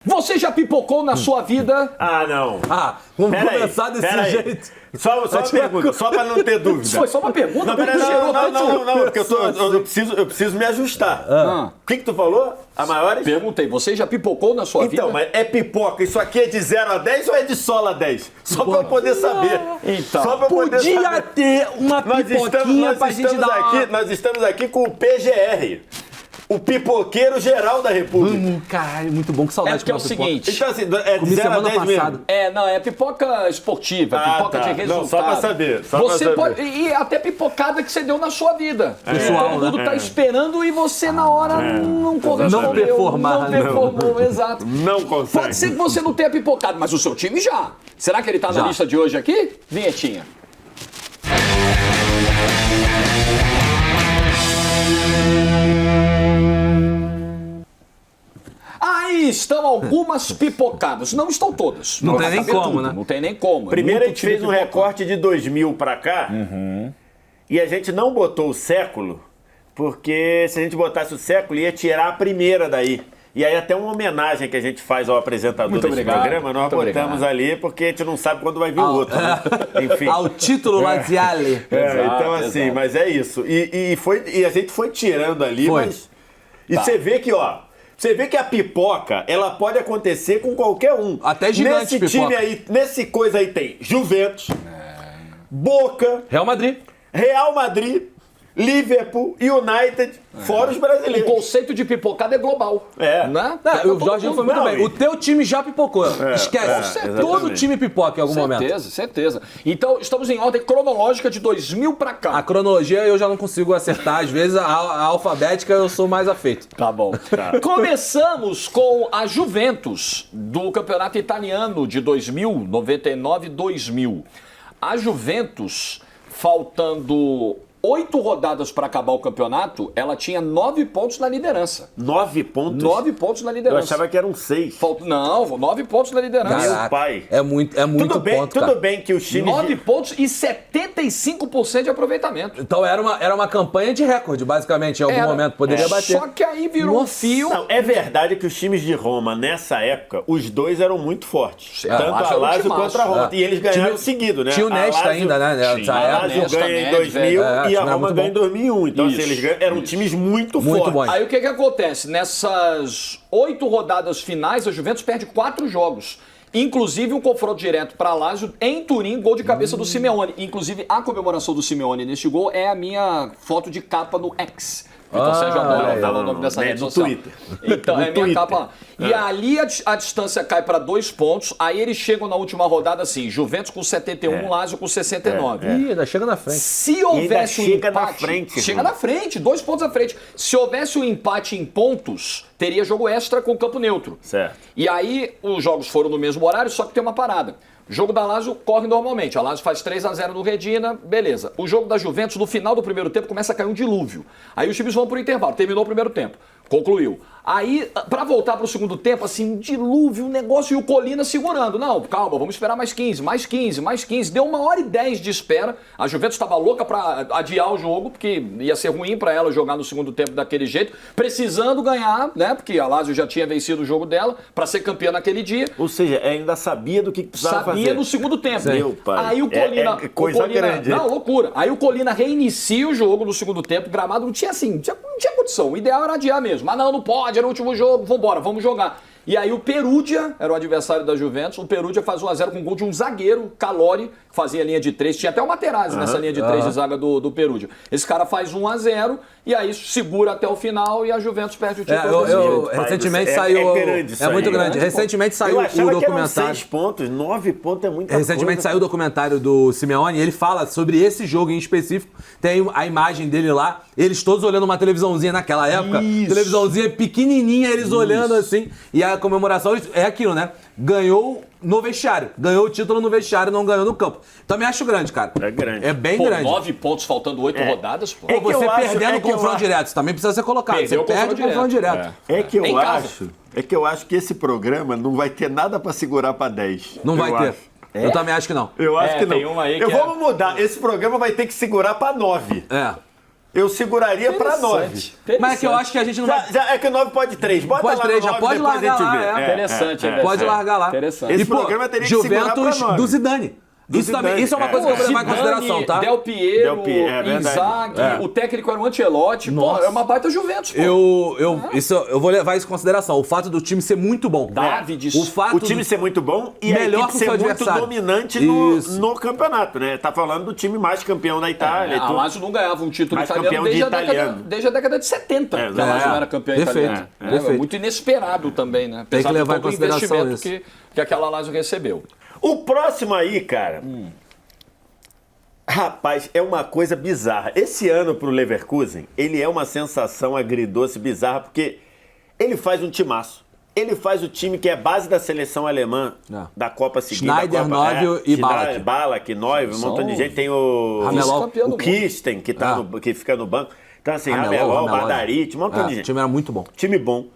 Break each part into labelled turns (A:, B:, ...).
A: Você já pipocou na sua vida?
B: Ah, não.
C: Vamos começar desse jeito.
B: Só uma pergunta, só pra não ter dúvida.
A: Isso foi só uma pergunta?
B: Não, peraí, não, porque eu preciso me ajustar. O que tu falou? A maiores?
A: Perguntei, você já pipocou na sua vida?
B: Então, mas é pipoca, isso aqui é de 0 a 10 ou é de sola a 10? Só pra eu poder saber.
A: Então,
B: só pra eu poder
C: Podia
B: saber.
C: ter uma pipoquinha pra gente dar
B: Nós estamos aqui com o PGR. O pipoqueiro geral da República.
C: Caralho, muito bom, que saudade
A: É porque é o seguinte.
B: Então, assim, é de
C: Comi
B: 0 a
C: semana
B: 10
C: passada.
B: mesmo.
A: É pipoca esportiva, pipoca de resultado.
B: Não, só pra saber.
A: Você pode. E até pipocada que você deu na sua vida.
C: Pessoal,
A: Todo mundo tá esperando e você na hora não correspondeu.
C: Não performar,
A: Não performou, exato.
B: Não consegue.
A: Pode ser que você não tenha pipocado, mas o seu time já. Será que ele tá na
C: Já.
A: lista de hoje aqui? Vinhetinha. Aí estão algumas pipocadas. Não estão todas.
C: Não tem
A: vai
C: nem
A: caber
C: como,
A: tudo,
C: né?
A: Não tem nem como. É
B: Primeiro a
A: muito
B: gente
A: time
B: fez um
A: pipocado.
B: recorte de 2000 pra cá e a gente não botou o século, porque se a gente botasse o século ia tirar a primeira daí. E aí até uma homenagem que a gente faz ao apresentador
A: Muito
B: desse
A: obrigado.
B: programa, nós
A: Muito
B: botamos
A: obrigado.
B: ali porque a gente não sabe quando vai vir o outro. Né? Enfim.
C: Ao título laziale.
B: Então assim,
A: exato.
B: mas é isso. E a gente foi tirando ali,
C: Foi.
B: mas... E você vê que, você vê que a pipoca, ela pode acontecer com qualquer um.
C: Até gigante
B: Nesse time
C: pipoca.
B: aí, nesse coisa aí tem Juventus, Boca,
C: Real Madrid.
B: Real Madrid, Liverpool, United, fora os
A: O
B: brasileiros.
A: conceito de pipocada é global.
B: É.
A: Né?
C: O Jorginho foi muito
B: Não,
C: bem.
B: e-
C: O teu time já pipocou. Esquece.
B: exatamente.
C: Todo time pipoca em algum momento.
A: Certeza. Então, estamos em ordem cronológica de 2000 pra cá.
C: A cronologia eu já não consigo acertar. Às vezes a alfabética eu sou mais afeito.
A: Tá bom. Começamos com a Juventus do campeonato italiano de 2000, 99-2000. A Juventus, faltando 8 rodadas para acabar o campeonato, ela tinha 9 pontos na liderança.
B: 9 pontos?
A: 9 pontos na
B: Eu
A: liderança.
B: achava que eram 6.
A: Não, 9 pontos na liderança.
B: Meu pai.
C: É muito ponto,
B: Tudo
C: cara.
B: bem que os times...
A: 9 pontos e 75% de aproveitamento.
C: Então era uma campanha de recorde, basicamente, em algum
A: Era.
C: momento. Poderia bater.
A: Só que aí virou um
C: Nossa.
A: fio.
B: Não, é verdade que os times de Roma, nessa época, os dois eram muito fortes.
A: É,
B: Tanto
A: Lazio
B: a
A: era um
B: Lazio
A: timaço.
B: quanto a Roma.
C: É.
B: E eles ganharam
C: Tinha-
B: seguido, né?
C: tinha o
B: A
C: Nesta
B: Lazio-
C: ainda, né?
B: A
C: Nessa época.
B: Lazio
A: Nesta,
B: ganha em
A: Nesta,
B: 2000
C: é,
B: e a
C: time era
B: Roma
C: muito
B: ganha em
C: bom.
B: 2001. Então,
A: Isso,
B: assim, eram times muito fortes.
C: bons.
A: Aí o que acontece? Nessas 8 rodadas finais, a Juventus perde 4 jogos. Inclusive um confronto direto para Lazio em Turim, gol de cabeça do Simeone. Inclusive a comemoração do Simeone neste gol é a minha foto de capa no X. Então Sérgio adora falar o nome dessa
B: né,
A: rede
B: no
A: social.
B: Twitter.
A: Então,
B: No
A: é minha
B: Twitter.
A: capa lá. E ali a distância cai para 2 pontos. Aí eles chegam na última rodada assim: Juventus com 71, Lazio com 69.
C: Ih, ainda chega na frente.
A: Se houvesse um
B: chega na
A: empate,
B: frente,
A: chega
B: irmão.
A: na frente, 2 pontos à frente. Se houvesse um empate em pontos, teria jogo extra com campo neutro.
B: Certo.
A: E aí os jogos foram no mesmo horário, só que tem uma parada. O jogo da Lazio corre normalmente. A Lazio faz 3-0 no Redina, beleza. O jogo da Juventus, no final do primeiro tempo, começa a cair um dilúvio. Aí os times vão pro intervalo. Terminou o primeiro tempo. Concluiu. Aí, pra voltar pro segundo tempo, assim, dilúvio, negócio, e o Colina segurando. Não, calma, vamos esperar mais 15, mais 15, mais 15. Deu 1h10 de espera. A Juventus estava louca pra adiar o jogo, porque ia ser ruim pra ela jogar no segundo tempo daquele jeito. Precisando ganhar, né? Porque a Lazio já tinha vencido o jogo dela, pra ser campeã naquele dia.
B: Ou seja, ainda sabia do que precisava
A: Sabia
B: fazer.
A: no segundo tempo.
B: Meu pai.
A: Aí o Colina.
B: É coisa
A: o Colina,
B: grande.
A: Não, loucura. Aí o Colina reinicia o jogo no segundo tempo. O gramado não tinha assim, não tinha condição. O ideal era adiar mesmo. Mas não pode, era o último jogo, vambora, vamos jogar. E aí o Perugia era o adversário da Juventus. O Perugia faz 1-0 com gol de um zagueiro, Calori, que fazia linha de 3. Tinha até o Materazzi nessa linha de 3 de zaga do Perugia. Esse cara faz 1-0 e aí segura até o final e a Juventus perde o título.
C: Recentemente
B: É
C: saiu.
B: grande isso
C: É muito
B: aí.
C: grande. Recentemente saiu
B: Eu
C: o
B: achava que eram
C: documentário.
B: 6 pontos, 9 pontos é muita
C: Recentemente
B: coisa.
C: saiu o documentário do Simeone e ele fala sobre esse jogo em específico. Tem a imagem dele lá, eles todos olhando uma televisãozinha naquela época.
B: Isso.
C: Televisãozinha pequenininha, eles olhando assim. E a comemoração é aquilo, né? Ganhou no vestiário. Ganhou o título no vestiário, não ganhou no campo. Também acho grande, cara.
B: É grande.
C: É bem
A: Pô,
C: grande.
A: 9 pontos faltando 8 rodadas, pô.
B: É
C: Pô,
B: que
C: você
B: eu acho-
C: perdendo
B: é
C: o
B: que eu
C: confronto
B: acho-
C: direto, isso também precisa ser colocado.
A: Perdeu
C: Você
A: o
C: perde o confronto direto.
B: É que eu
A: Em casa.
B: acho que esse programa não vai ter nada pra segurar pra 10.
C: Não vai
B: Eu
C: ter.
B: acho.
C: Eu também acho que não.
B: Eu acho que não.
A: tem uma aí que
B: Vamos mudar. Esse programa vai ter que segurar pra 9.
C: É.
B: Eu seguraria pra 9.
C: Mas é que eu acho que a gente não vai...
B: É que o 9 pode 3. Bota
C: Pode
B: lá
C: 3,
B: no
C: já
B: 9,
C: pode
B: depois a
C: largar
B: gente
C: lá,
B: vê.
C: é.
A: Interessante, é.
C: Pode largar lá.
A: Interessante.
B: Esse
C: E, pô,
B: programa teria que segurar
C: Juventus
B: pra 9.
C: do Zidane. Isso é uma coisa que você levar em consideração, tá?
A: Del Piero,
B: é verdade.
A: Inzaghi, o técnico era o Ancelotti. Pô,
C: Nossa.
A: é uma baita Juventus, pô.
C: Eu vou levar isso em consideração. O fato do time ser muito bom.
A: Davids.
C: O fato
B: O time ser muito bom e
C: Melhor
B: a
C: que
B: equipe
C: o
B: ser
C: seu
B: muito
C: adversário.
B: dominante
C: Isso.
B: no campeonato, né? Tá falando do time mais campeão da Itália. e
A: A
B: tudo.
A: Lazio não ganhava um título
B: Mais
A: italiano
B: campeão de
A: desde a década de 70.
B: É,
A: que a Lazio
C: é.
A: não era campeã
C: Perfeito.
A: italiana.
C: Perfeito.
A: Muito inesperado também, né?
C: Tem que
A: Apesar de
C: levar em
A: todo o
C: consideração
A: investimento que aquela Lazio recebeu.
B: O próximo aí, cara... Rapaz, é uma coisa bizarra. Esse ano pro Leverkusen, ele é uma sensação agridoce, bizarra, porque ele faz um timaço. Ele faz o time que é base da seleção alemã da Copa seguinte.
C: Schneider, Neuville e Ballack.
B: Ballack, Neuville, um montão de gente. Tem o
C: Ramelot.
B: o Kirsten, que fica no banco. Então, assim, Ramelot, Bardarit, um montão de
C: O
B: gente.
C: time era muito bom.
B: Time bom.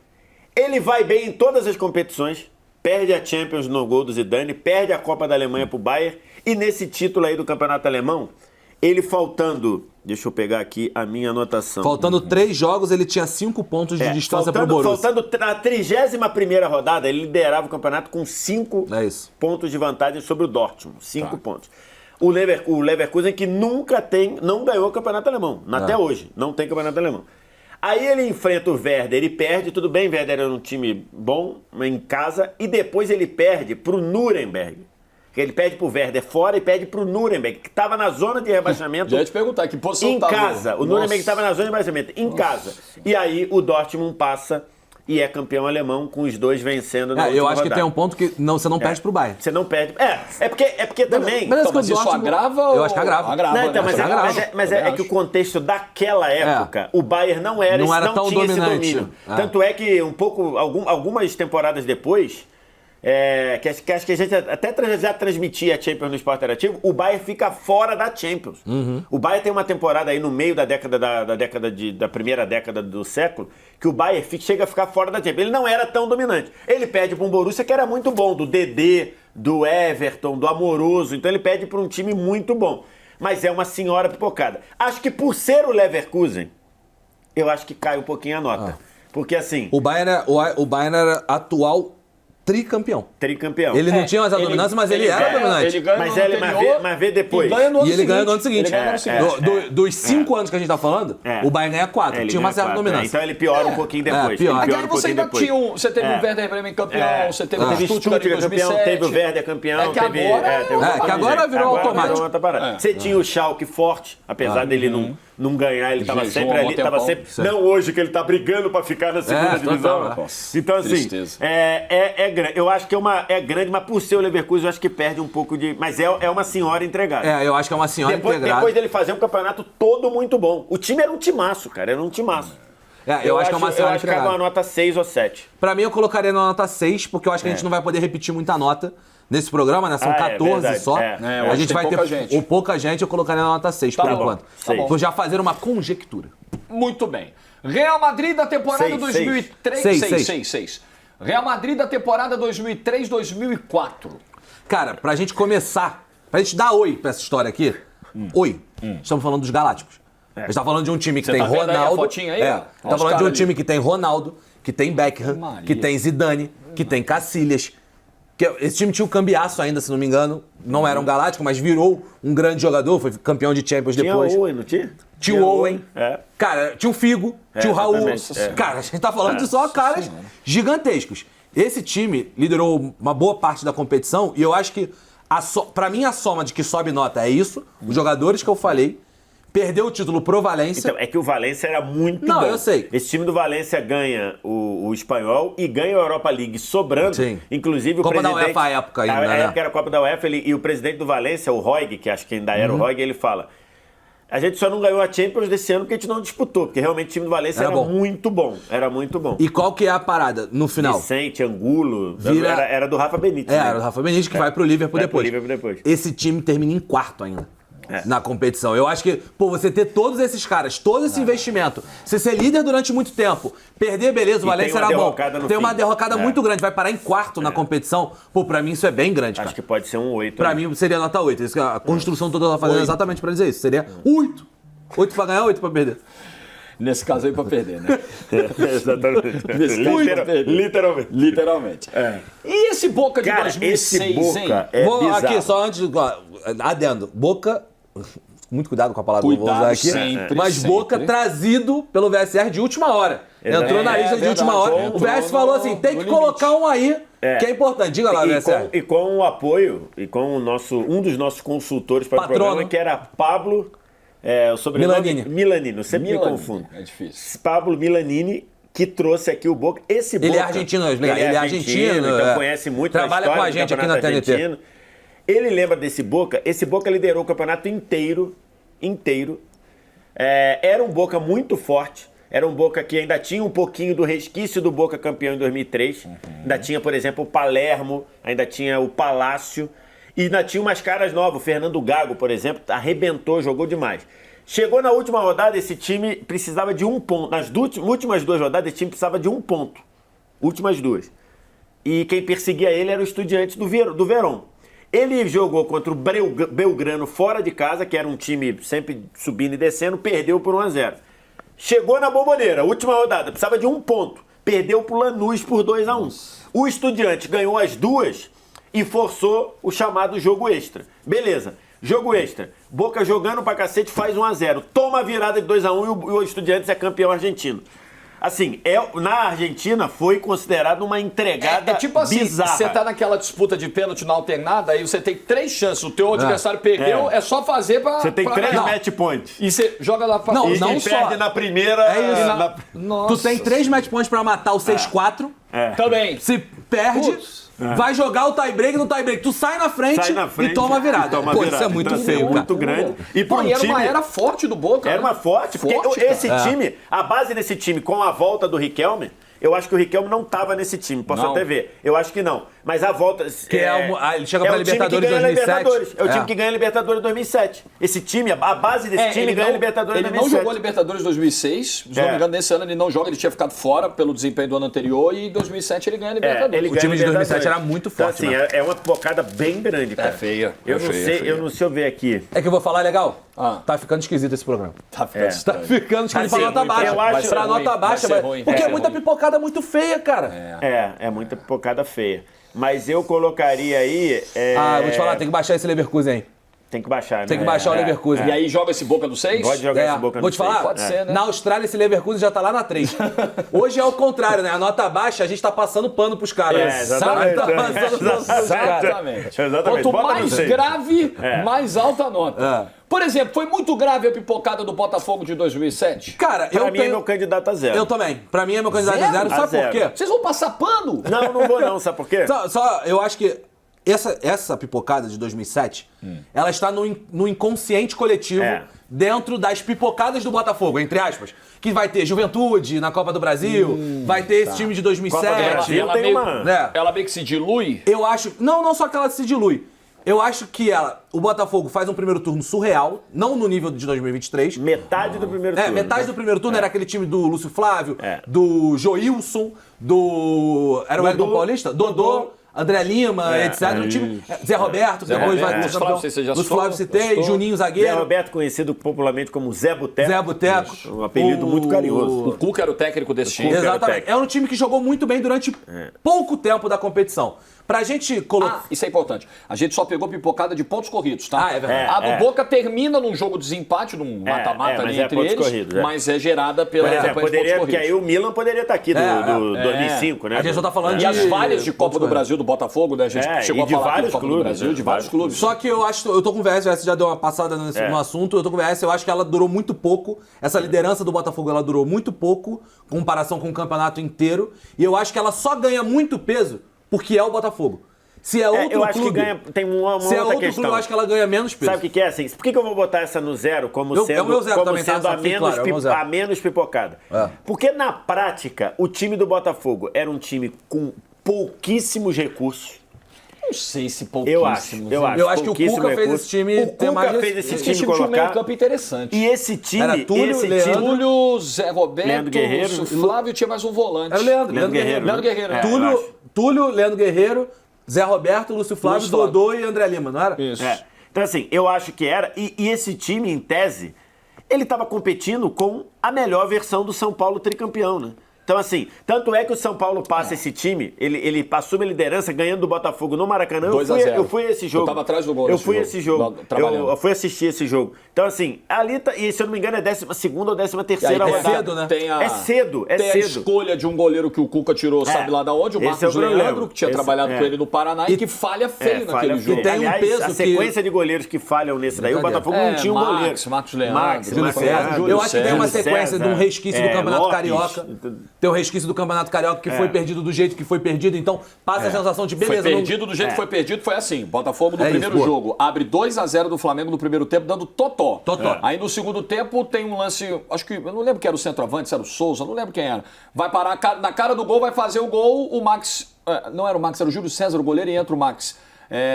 B: Ele vai bem em todas as competições, perde a Champions no gol do Zidane, perde a Copa da Alemanha pro Bayern, e nesse título aí do Campeonato Alemão, ele faltando... Deixa eu pegar aqui a minha anotação.
C: Faltando 3 jogos, ele tinha 5 pontos de distância pro Borussia.
B: Faltando a 31ª rodada, ele liderava o campeonato com 5 pontos de vantagem sobre o Dortmund. 5 pontos. O Leverkusen que não ganhou o campeonato alemão. Até hoje, não tem campeonato alemão. Aí ele enfrenta o Werder e perde. Tudo bem, Werder era um time bom em casa. E depois ele perde pro Nuremberg. Ele perde pro Werder fora e perde pro Nuremberg, que estava na zona de rebaixamento.
A: Já ia te perguntar, que posição
B: em
A: tava?
B: casa. O Nuremberg estava na zona de rebaixamento, em casa. E aí o Dortmund passa e é campeão alemão, com os dois vencendo na última
C: Eu acho que
B: rodada.
C: tem um ponto que você não perde pro Bayern.
B: Você não perde. É porque também...
C: Mas,
A: Mas isso agrava ou...
C: Eu acho que agrava.
B: Não, então,
A: né?
B: mas é que o contexto daquela época, o Bayern não era
C: tão
B: tinha esse
C: dominante.
B: domínio. Tanto é que algumas temporadas depois, que acho que a gente até já transmitia a Champions no Esporte Interativo, o Bayern fica fora da Champions. O Bayern tem uma temporada aí no meio da primeira década do século, que o Bayern chega a ficar fora da Champions. Ele não era tão dominante. Ele perde para um Borussia que era muito bom, do Dedé, do Everton, do Amoroso. Então ele perde para um time muito bom. Mas é uma senhora pipocada. Acho que por ser o Leverkusen, eu acho que cai um pouquinho a nota. Porque assim...
C: O Bayern era atual tricampeão.
B: Tricampeão.
C: Ele não tinha mais a dominância, mas ele era dominante.
A: Ele ganha
B: Mas
A: no anterior,
B: mas vê depois.
C: E ele ganha no ano seguinte. Dos 5 anos que a gente tá falando, o Bayern ganha 4.
B: Ele
C: Tinha uma
B: ganha
C: certa
B: 4,
C: dominância.
B: Então ele piora um pouquinho depois.
C: piora.
B: Ele
A: Mas
B: piora
A: aí
B: um
A: você
B: pouquinho
A: ainda
B: depois.
A: tinha você teve o Werder Bremen campeão, você teve o Stuttgart em 2007.
B: teve o Werder campeão.
A: É que
B: teve,
A: agora...
B: teve
C: que agora virou automático.
B: outra parada. Você tinha o Schalke forte, apesar dele não ganhar, ele estava
A: Jejum
B: sempre
A: há
B: ali,
A: um
B: estava
A: tempão.
B: sempre... Não hoje, que ele tá brigando para ficar na segunda divisão.
C: total,
A: Nossa,
B: Então assim,
A: tristeza.
B: é grande. Eu acho que é grande, mas por ser o Leverkusen, eu acho que perde um pouco de... Mas é uma senhora entregada.
C: Eu acho que é uma senhora integrada.
B: Depois dele fazer um campeonato todo muito bom. O time era um timaço, cara. Era um timaço.
C: Eu acho que é uma senhora
B: Eu acho que é
C: entregada.
B: uma nota 6 ou 7.
C: Pra mim, eu colocaria na nota 6, porque eu acho que a gente não vai poder repetir muita nota nesse programa, né? São 14
B: verdade.
C: só.
A: eu
C: A
A: acho
C: gente
A: que
C: vai
A: tem
C: ter
A: pouca gente.
C: pouca gente, eu colocaria na nota 6 por
A: bom,
C: enquanto.
B: tá bom.
C: Por já fazer uma conjectura.
A: Muito bem. Real Madrid da temporada
B: 6,
A: 2003...
C: 6.
A: 6. Real Madrid da temporada 2003-2004.
C: Cara, pra gente começar, pra gente dar oi pra essa história aqui, oi, estamos falando dos Galácticos. A gente tá falando de um time que
A: Você
C: tem
A: tá vendo aí a
C: Ronaldo.
A: fotinha aí, ó? Olha
C: Tá
A: os
C: falando de um
A: caras
C: time
A: ali.
C: que tem Ronaldo, que tem Beckham,
A: Maria.
C: que tem Zidane, que tem Cacilhas. Esse time tinha o Cambiasso ainda, se não me engano. Não era um galáctico, mas virou um grande jogador, foi campeão de Champions depois.
B: Tinha o Owen, não tinha?
C: Tinha o Owen.
B: É.
C: Cara, tinha o Figo, tinha o Raul.
B: exatamente.
C: Cara, a gente tá falando de só caras gigantescos. Esse time liderou uma boa parte da competição e eu acho que, pra mim, a soma de que sobe nota é isso. Os jogadores que eu falei. Perdeu o título pro Valência.
B: Então, é que o Valência era muito bom.
C: Não, eu sei.
B: Esse time do Valência ganha o espanhol e ganha a Europa League sobrando.
C: Sim.
B: Inclusive o
C: Copa da
B: presidente...
C: UEFA à época ainda,
B: A
C: né?
B: época era a Copa da UEFA e o presidente do Valência, o Roig, que acho que ainda era o Roig, ele fala: a gente só não ganhou a Champions desse ano porque a gente não disputou, porque realmente o time do Valência era
C: bom.
B: muito bom. Era muito bom.
C: E qual que é a parada no final?
B: Vicente, Angulo,
C: Vira-
B: era do Rafa Benítez. né?
C: Era o Rafa Benítez que vai pro Liverpool
B: Vai pro
C: depois.
B: Liverpool depois.
C: Esse time termina em quarto ainda. Na competição. Eu acho que, você ter todos esses caras, todo esse investimento, você ser líder durante muito tempo, perder, beleza, o Valência era bom. Tem uma derrocada muito grande, vai parar em quarto na competição. Pra mim isso é bem grande, cara.
B: Acho que pode ser um 8.
C: Pra mim seria nota 8. A construção toda eu tô fazendo exatamente pra dizer isso. Seria 8. 8 pra ganhar ou 8 pra perder?
A: Nesse caso aí pra perder, né?
B: Exatamente.
A: Literalmente.
B: É.
A: E esse Boca de
B: Cara,
A: 2006,
B: esse Boca
A: hein?
C: Vou
B: bizarro.
C: aqui, só antes, adendo. Boca, muito cuidado com a palavra que eu vou usar aqui.
A: Sempre,
C: mas
A: sempre.
C: Boca trazido pelo VSR de última hora. Entrou na lista de
A: verdade,
C: última hora. O
A: entrou
C: VS falou assim, tem que colocar um aí, que é importante. Diga lá, VSR.
B: E com o apoio, e com um dos nossos consultores para o
C: Patrono.
B: programa, que era Pablo... o sobrenome Milanini, eu sempre me confundo.
A: É difícil.
B: Pablo Milanini, que trouxe aqui o Boca. Esse Boca,
C: Ele é argentino, ele é argentino,
B: então conhece muito
C: trabalha
B: a história
C: com a gente
B: do
C: aqui na
B: campeonato
C: TNT.
B: argentino. Ele lembra desse Boca. Esse Boca liderou o campeonato inteiro. Era um Boca muito forte. Era um Boca que ainda tinha um pouquinho do resquício do Boca campeão em 2003. Ainda tinha, por exemplo, o Palermo, ainda tinha o Palácio. E ainda tinha umas caras novas. O Fernando Gago, por exemplo, arrebentou, jogou demais. Chegou na última rodada, esse time precisava de 1 ponto. Nas últimas 2 rodadas, esse time precisava de 1 ponto. Últimas 2. E quem perseguia ele era o Estudiantes do Verón. Ele jogou contra o Belgrano fora de casa, que era um time sempre subindo e descendo, perdeu por 1-0. Chegou na Bombonera, última rodada, precisava de 1 ponto. Perdeu pro Lanús por 2-1. O Estudiante ganhou as 2 e forçou o chamado jogo extra. Beleza, jogo extra. Boca jogando pra cacete, faz 1-0. Toma a virada de 2-1 e o Estudiantes é campeão argentino. Assim, na Argentina foi considerado uma entregada
A: tipo assim,
B: bizarra.
A: você tá naquela disputa de pênalti na alternada, aí você tem 3 chances, o teu adversário perdeu, é só fazer pra...
B: Você tem 3
A: ganhar.
B: match points.
A: E você joga lá pra...
C: Não,
B: E
C: não
B: perde
C: só.
B: na primeira...
C: É isso.
A: Nossa.
C: Tu tem 3 match points pra matar o 6-4.
A: Também.
C: Se perde,
A: Putz.
C: vai jogar o tie-break no tie-break. Tu sai na frente, e toma a virada.
B: Isso é
C: muito
B: então,
C: feio, cara.
B: muito grande. E
A: Pô,
B: pro
A: era
B: time...
A: uma era forte do Boca.
B: Era
A: né?
B: uma forte, porque
A: cara.
B: esse time, a base desse time, com a volta do Riquelme, eu acho que o Riquelme não estava nesse time, posso
A: Não.
B: até ver. Eu acho que não. Mas a volta...
C: Ele chega pra
B: o time que
C: Libertadores
B: ganha
C: 2007.
B: Libertadores. É o time que ganha a Libertadores 2007. Esse time, a base desse time
A: ele
B: ganha a
A: não-
B: Libertadores
A: Ele
B: 2007.
A: não jogou a Libertadores 2006, se não me engano, nesse ano ele não joga, ele tinha ficado fora pelo desempenho do ano anterior e em 2007 ele ganha a Libertadores.
B: ele
C: O
B: ganha
C: time de 2007
B: Libertadores.
C: era muito
B: Então,
C: forte,
B: assim,
C: né?
B: é uma pipocada bem grande, cara.
A: feia,
B: Eu
A: é
B: não
A: feia,
B: sei,
A: é feia.
B: eu não sei eu ver aqui.
C: É que eu vou falar legal?
A: Ah.
C: Tá ficando esquisito esse programa.
A: Tá ficando
C: Tá
A: estranho.
C: ficando esquisito pra
B: Assim,
C: nota baixa.
B: eu acho-
C: Pra
A: vai ser
C: nota
A: ruim,
C: baixa,
A: vai ser ruim,
C: porque
A: vai
C: é
A: ser
C: muita
A: ruim.
C: pipocada muito feia, cara.
B: É muita pipocada feia. Mas eu colocaria aí...
C: Vou te falar, tem que baixar esse Leverkusen aí.
B: Tem que baixar, né?
C: Tem que baixar o Leverkusen.
A: E aí joga esse Boca do 6?
B: Pode jogar esse Boca
C: Vou
B: no
C: te falar,
B: seis.
A: Pode ser, né?
C: na Austrália esse Leverkusen já tá lá na 3. Hoje é o contrário, né? A nota baixa, a gente tá passando pano pros caras.
B: Exatamente.
C: Tá passando pano pros caras.
A: Exatamente.
B: Exatamente.
A: Quanto
B: Bota no
A: mais
B: 6.
A: grave, mais alta a nota. Por exemplo, foi muito grave a pipocada do Botafogo de 2007?
C: Cara,
B: Pra mim é meu candidato a 0.
C: Eu também. Pra mim é meu candidato a 0.
B: A
C: Sabe
B: zero.
C: por quê?
A: Vocês vão passar pano?
B: Não vou não, sabe por quê?
C: Eu acho que essa pipocada de 2007, ela está no inconsciente coletivo dentro das pipocadas do Botafogo, entre aspas. Que vai ter Juventude na Copa do Brasil, vai ter esse time de 2007.
B: Copa do Brasil.
A: Ela
B: tem
A: meio,
B: uma-
C: né?
A: ela meio que se dilui?
C: Eu acho... Não só que ela se dilui. Eu acho que o Botafogo faz um primeiro turno surreal, não no nível de 2023.
B: Metade do primeiro turno.
C: Metade do primeiro turno era aquele time do Lúcio Flávio,
B: É.
C: do Joilson, era o Wellington Paulista? Dodô, André Lima, etc. Um time, Zé Roberto, que depois vai
A: Lúcio
C: ser
A: Flávio,
C: campeão.
A: você já
C: Lúcio
A: citou?
C: Flávio citei,
A: Citou.
C: Juninho
B: Zé
C: zagueiro,
B: Roberto, conhecido popularmente como Zé Boteco.
C: Zé Boteco.
B: Um apelido muito carinhoso.
A: O Cuca era o técnico desse time.
B: Cuca.
C: Exatamente.
B: técnico.
C: É um time que jogou muito bem durante pouco tempo da competição. Pra gente colocar...
A: Isso é importante. A gente só pegou pipocada de pontos corridos, tá?
C: É verdade.
A: A do Boca termina num jogo de desempate, num mata-mata
B: mas
A: ali
B: é
A: entre
B: pontos
A: eles,
B: corridos,
A: mas é gerada pela campanha de pontos
B: Poderia, porque
A: corridos.
B: aí o Milan poderia estar aqui do 2005, né?
C: A gente só tá falando
A: E
C: de...
A: as falhas de Copa do
C: pontos
A: Brasil do Botafogo, né? A gente chegou
B: e
A: a
B: de
A: falar aqui
B: vários
A: de Copa do
B: clubes,
A: Brasil,
B: né?
A: de vários clubes.
C: Só que eu acho, eu tô com o VS já deu uma passada no assunto, eu tô com o VS, eu acho que ela durou muito pouco, essa liderança do Botafogo ela durou muito pouco, em comparação com o campeonato inteiro, e eu acho que ela só ganha muito peso porque é o Botafogo. Se é outro
B: eu acho
C: clube,
B: que ganha, tem uma
C: se é
B: outra
C: outro
B: questão.
C: clube, eu acho que ela ganha menos peso.
B: Sabe o que é assim? Por que eu vou botar essa no 0 como
C: É
B: sendo,
C: o meu zero
B: como
C: também, tá?
B: sendo
C: Só
B: a,
C: fique
B: menos
C: claro, é o meu zero.
B: a menos pipocada?
C: É.
B: Porque na prática, o time do Botafogo era um time com pouquíssimos recursos.
A: Não sei se
B: Eu acho.
C: Eu acho que o
B: pouquíssimo
C: Cuca fez
B: recurso.
C: esse time
B: O
C: ter
B: Cuca
C: mais
B: fez esse
A: Esse
B: time
A: time tinha um meio
B: colocar.
A: campo interessante.
B: E esse time,
C: Era Túlio, Leandro,
A: Túlio, Zé Roberto,
B: Leandro Guerreiro,
A: Lúcio Flávio, tinha mais um volante.
C: Era o Leandro
B: Leandro
C: Guerreiro.
A: Leandro Guerreiro, né?
B: eu acho.
C: Túlio, Leandro Guerreiro, Zé Roberto, Lúcio Flávio,
A: Lúcio Flávio.
C: Dodô e André Lima, não era?
A: Isso.
B: Então, assim, eu acho que era. E esse time, em tese, ele estava competindo com a melhor versão do São Paulo tricampeão, né? Então, assim, tanto é que o São Paulo passa esse time, ele assume a liderança ganhando do Botafogo no Maracanã. Eu fui a esse jogo.
A: Eu tava atrás do gol.
B: Eu fui a esse jogo. Eu fui assistir esse jogo. Então, assim, ali tá, e se eu não me engano é 12ª ou 13ª rodada.
C: É cedo, né?
B: É cedo.
A: Tem a escolha de um goleiro que o Cuca tirou, sabe lá da onde? O Marcos Leandro, que tinha trabalhado com ele no Paraná e que falha feio naquele jogo.
C: E tem um peso
B: a sequência de goleiros que falham nesse daí, o Botafogo não tinha um goleiro.
A: Marcos Leandro.
C: Júlio César. Eu acho que tem uma sequência de um resquício do Campeonato Carioca. Tem um resquício do Campeonato Carioca que foi perdido do jeito que foi perdido, então passa a sensação de beleza.
A: Foi perdido do jeito que foi perdido, foi assim. Botafogo no primeiro jogo abre 2-0 do Flamengo no primeiro tempo, dando totó. Aí no segundo tempo tem um lance, acho que, eu não lembro quem era o centroavante, se era o Souza, não lembro quem era. Vai parar na cara do gol, vai fazer o gol, o Max, não era o Max, era o Júlio César, o goleiro, e entra o Max.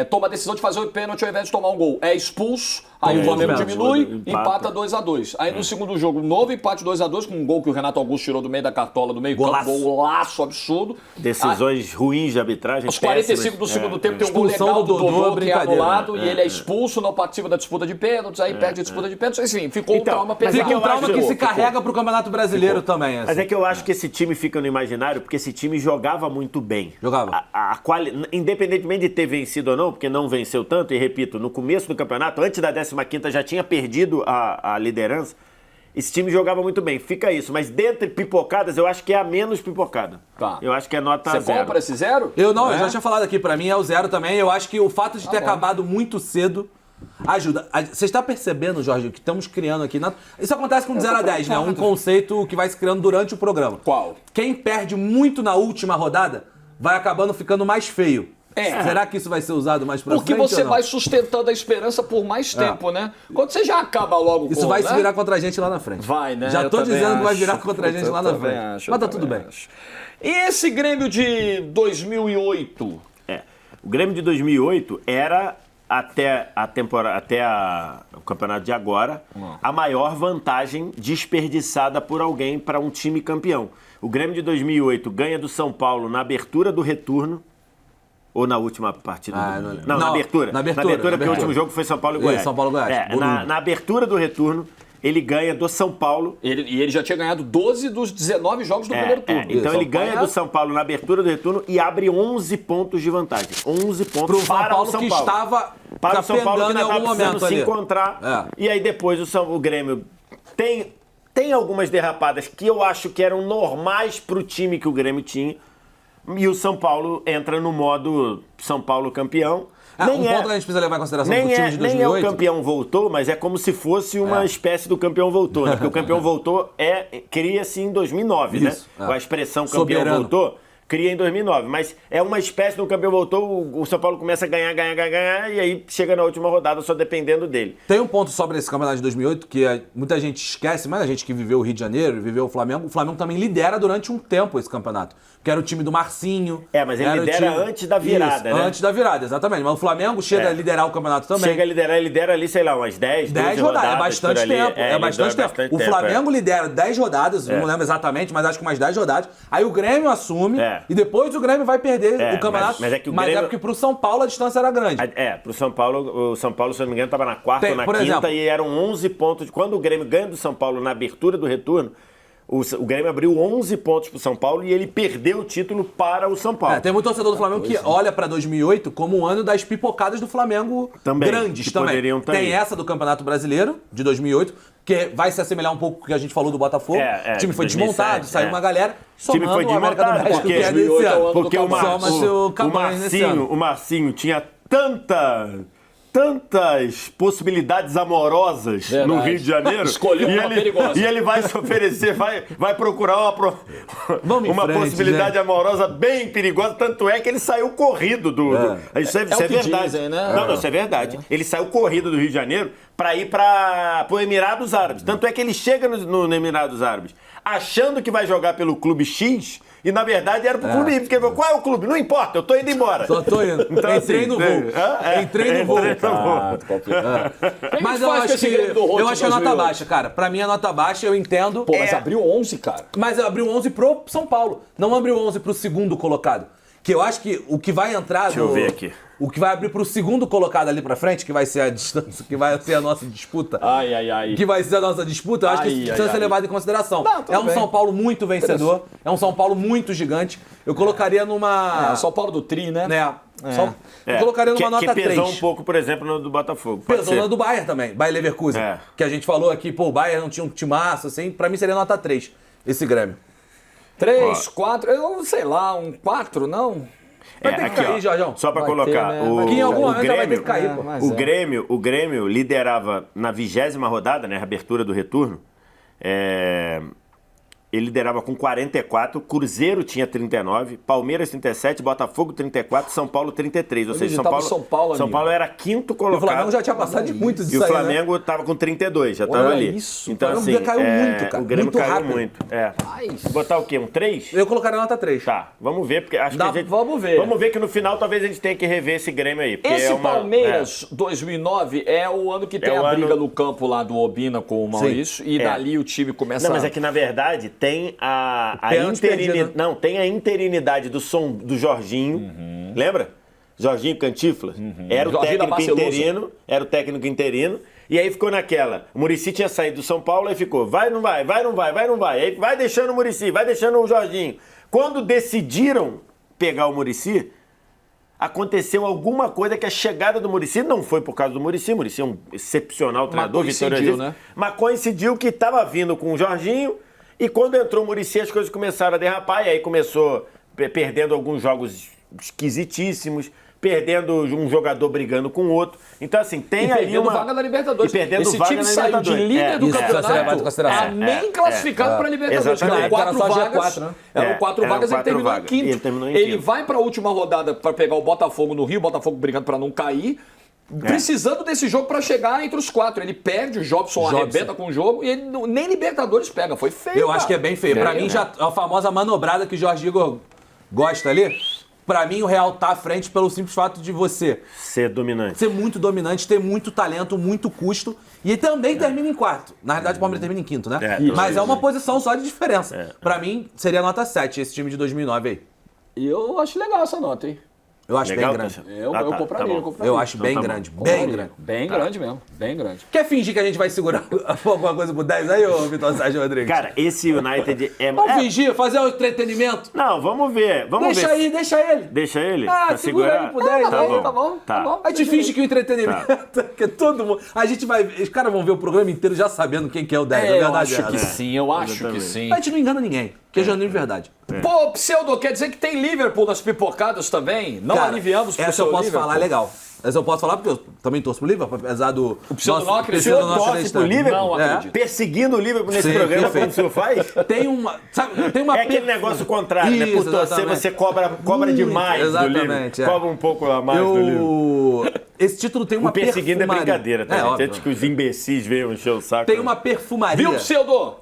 A: Toma a decisão de fazer o pênalti ao invés de tomar um gol. É expulso, aí o Flamengo diminui, empata 2-2. Aí no segundo jogo, novo empate 2-2, com um gol que o Renato Augusto tirou do meio da cartola, do meio campo, golaço absurdo.
B: Decisões ruins de arbitragem.
A: Aos 45 do segundo tempo tem um gol legal do Dodô, que é anulado, e ele é expulso, não participa da disputa de pênaltis, aí perde a disputa de pênaltis, enfim, ficou um trauma pesado.
C: Fica um trauma que se carrega pro Campeonato Brasileiro também.
B: Mas é que eu acho que esse time fica no imaginário, porque esse time jogava muito bem.
C: Jogava.
B: Independentemente de ter vencido ou não, porque não venceu tanto, e repito, no começo do campeonato, antes da 15ª, já tinha perdido a liderança. Esse time jogava muito bem, fica isso. Mas dentre pipocadas, eu acho que é a menos pipocada. Eu acho que é nota 0.
A: Você compra esse 0?
C: Eu já tinha falado aqui, pra mim é o 0 também. Eu acho que o fato de ter acabado muito cedo ajuda. Você está percebendo, Jorge, que estamos criando aqui... Isso acontece com 0 a 10, né? Um conceito que vai se criando durante o programa.
A: Qual?
C: Quem perde muito na última rodada vai acabando ficando mais feio. Será que isso vai ser usado mais pra frente?
A: Porque você vai sustentando a esperança por mais tempo, né? Quando você já acaba logo
C: isso vai se virar contra a gente lá na frente.
A: Vai, né?
C: Já tô dizendo que vai virar contra a gente lá na frente. Mas tá tudo bem.
A: E esse Grêmio de 2008?
B: O Grêmio de 2008 era, até o campeonato de agora, a maior vantagem desperdiçada por alguém para um time campeão. O Grêmio de 2008 ganha do São Paulo na abertura do retorno. Ou na última partida? Não, na abertura. Na abertura, porque o último jogo foi São Paulo e Goiás.
C: São Paulo e Goiás.
B: Na abertura do retorno, ele ganha do São Paulo.
A: E ele já tinha ganhado 12 dos 19 jogos do primeiro turno.
B: Então ele ganha do São Paulo na abertura do retorno e abre 11 pontos de vantagem. 11 pontos para o São Paulo.
C: Que estava
B: para o São Paulo que
C: em algum momento
B: se encontrar. E aí depois o Grêmio tem algumas derrapadas que eu acho que eram normais para o time que o Grêmio tinha. E o São Paulo entra no modo São Paulo campeão.
C: Ponto que a gente precisa levar em consideração do time de 2008.
B: Nem é o campeão voltou, mas é como se fosse uma espécie do campeão voltou. Né? Porque o campeão voltou cria-se em 2009, né? Com a expressão campeão voltou, cria em 2009. Mas é uma espécie do campeão voltou, o São Paulo começa a ganhar, e aí chega na última rodada só dependendo dele.
C: Tem um ponto sobre esse campeonato de 2008 que muita gente esquece, mas a gente que viveu o Rio de Janeiro, viveu o Flamengo também lidera durante um tempo esse campeonato. Que era o time do Marcinho.
B: Mas ele lidera antes da virada, né?
C: Antes da virada, exatamente. Mas o Flamengo chega a liderar o campeonato também.
B: Chega a lidera ali, sei lá, umas 10 rodadas.
C: É bastante tempo. É bastante tempo. O Flamengo lidera 10 rodadas, não lembro exatamente, mas acho que umas 10 rodadas. Aí o Grêmio assume e depois o Grêmio vai perder o campeonato.
B: Mas é porque
C: pro São Paulo a distância era grande.
B: Pro São Paulo, o São Paulo, se eu não me engano, estava na quarta ou na quinta exemplo, e eram 11 pontos. Quando o Grêmio ganha do São Paulo na abertura do retorno, o Grêmio abriu 11 pontos para o São Paulo e ele perdeu o título para o São Paulo.
C: Tem muito torcedor do Flamengo que olha para 2008 como o ano das pipocadas do Flamengo grandes também. Tem essa do Campeonato Brasileiro de 2008, que vai se assemelhar um pouco com o que a gente falou do Botafogo. O time foi 2007, desmontado, saiu uma galera.
B: O time foi desmontado porque o Marcinho tinha tantas possibilidades amorosas no Rio de Janeiro.
A: Escolheu uma perigosa.
B: E ele vai se oferecer, vai procurar uma possibilidade amorosa bem perigosa. Tanto é que ele saiu corrido Isso é verdade.
A: Dizem, né?
B: Não, isso é verdade. Ele saiu corrido do Rio de Janeiro para ir para o Emirados Árabes. Tanto é que ele chega no Emirados Árabes achando que vai jogar pelo clube X. E na verdade era pro clube Y, porque qual é o clube? Não importa, eu tô indo embora.
C: Só tô indo. Então, entrei no voo. Entrei no voo. Mas eu acho que é nota baixa, cara. Pra mim é nota baixa, eu entendo.
A: Mas abriu 11, cara.
C: Mas abriu 11 pro São Paulo. Não abriu 11 pro segundo colocado. Que eu acho que o que vai entrar...
B: Deixa eu ver aqui.
C: O que vai abrir pro segundo colocado ali pra frente, que vai ser a distância, que vai ser a nossa disputa. Que vai ser a nossa disputa, eu acho que isso precisa ser levado em consideração. Não, é um bem. São Paulo muito vencedor, é um São Paulo muito gigante. Eu colocaria numa...
A: São Paulo do Tri, né?
C: Eu colocaria numa nota 3.
B: Que pesou um pouco, por exemplo, no do Botafogo.
C: Pesou no do Bayern também, Bayer Leverkusen. Que a gente falou aqui, o Bayern não tinha um timaço, assim. Pra mim seria nota 3, esse Grêmio.
A: 3, 4, eu sei lá, um 4, não?
C: Vai ter que cair, Jorjão.
B: Só pra colocar,
C: em algum momento vai ter que cair, pô.
B: O Grêmio liderava na 20ª rodada, né, a abertura do retorno, ele liderava com 44, Cruzeiro tinha 39, Palmeiras 37, Botafogo 34, São Paulo 33. Ou seja, São Paulo era quinto colocado.
C: E o Flamengo já tinha passado de muito disso.
B: E o Flamengo estava com 32, já estava ali.
A: Isso,
B: então,
C: assim, o Grêmio caiu muito, cara.
B: O Grêmio
C: muito
B: caiu
C: rápido.
B: muito. Botar o quê? Um 3?
C: Eu colocaria nota 3.
B: Tá, vamos ver, porque acho que a gente...
A: Vamos ver.
B: Vamos ver que no final talvez a gente tenha que rever esse Grêmio aí.
A: Esse Palmeiras 2009 é o ano que tem a briga no campo lá do Obina com o Maurício. E dali o time começa...
B: Não, mas é que na verdade tem tem a interinidade do Jorginho, lembra? Jorginho Cantinflas. Era o técnico interino, e aí ficou naquela. O Muricy tinha saído do São Paulo, aí ficou, vai, não vai, vai, não vai, vai, não vai. Aí vai deixando o Muricy, vai deixando o Jorginho. Quando decidiram pegar o Muricy, aconteceu alguma coisa que a chegada do Muricy não foi por causa do Muricy. O Muricy é um excepcional treinador, vitorioso,
A: né?
B: Mas coincidiu que estava vindo com o Jorginho. E quando entrou o Muricy, as coisas começaram a derrapar, e aí começou perdendo alguns jogos esquisitíssimos, perdendo um jogador brigando com o outro. Então, assim, tem ali uma...
A: vaga na Libertadores.
B: E perdendo
A: esse
B: vaga
A: time
B: na
A: saiu de líder do campeonato, nem classificado para a Libertadores. Eram 4 vagas, eram 4 vagas, ele terminou em quinto. Ele vai para a última rodada para pegar o Botafogo no Rio, o Botafogo brigando para não cair, precisando desse jogo para chegar entre os 4. Ele perde, o Jobson arrebenta com o jogo e ele nem Libertadores pega. Foi feio.
C: Eu acho que é bem feio. Pra mim, já a famosa manobrada que o Jorge Igor gosta ali. Pra mim, o Real tá à frente pelo simples fato de você
B: ser dominante.
C: Ser muito dominante, ter muito talento, muito custo. E também termina em quarto. Na realidade, o Palmeiras termina em quinto, né? Mas é uma posição só de diferença. Pra mim, seria nota 7, esse time de 2009 aí.
A: E eu acho legal essa nota, hein?
C: Eu acho
B: legal,
C: bem grande.
A: Eu compraria.
C: Eu acho bem grande. Bem grande.
A: Bem grande mesmo. Bem grande.
C: Quer fingir que a gente vai segurar alguma coisa por 10 aí, ô Vitor Sérgio Rodrigues?
B: Cara, esse United é...
C: Vamos fingir, fazer um entretenimento?
B: Não, vamos ver.
C: Deixa ele.
B: Deixa ele?
C: Ah, segura ele por 10.
A: Tá bom.
C: A gente finge que o entretenimento... Que todo mundo... A gente vai... Os caras vão ver o programa inteiro já sabendo quem que é o 10. É verdade.
A: Eu acho que sim, eu acho que sim.
C: A gente não engana ninguém, que é genuíno de verdade.
A: Pô, Pseudo, quer dizer que tem Liverpool nas pipocadas também? Não aliviamos pro
C: essa eu posso falar legal. Essa eu posso falar porque eu também torço pro Liverpool, apesar do...
A: O Pseudo não acredita.
B: O senhor torce pro Liverpool?
A: Não acredito.
B: Perseguindo o Liverpool nesse programa, como o senhor faz?
C: Tem uma...
B: É aquele negócio contrário, né? Por torcer, você cobra demais do Liverpool. Cobra um pouco a mais do Liverpool.
C: Esse título tem uma perfumaria.
B: Perseguindo é brincadeira, tá? Antes que os imbecis venham encher o saco.
C: Tem uma perfumaria...
A: Viu, Pseudo?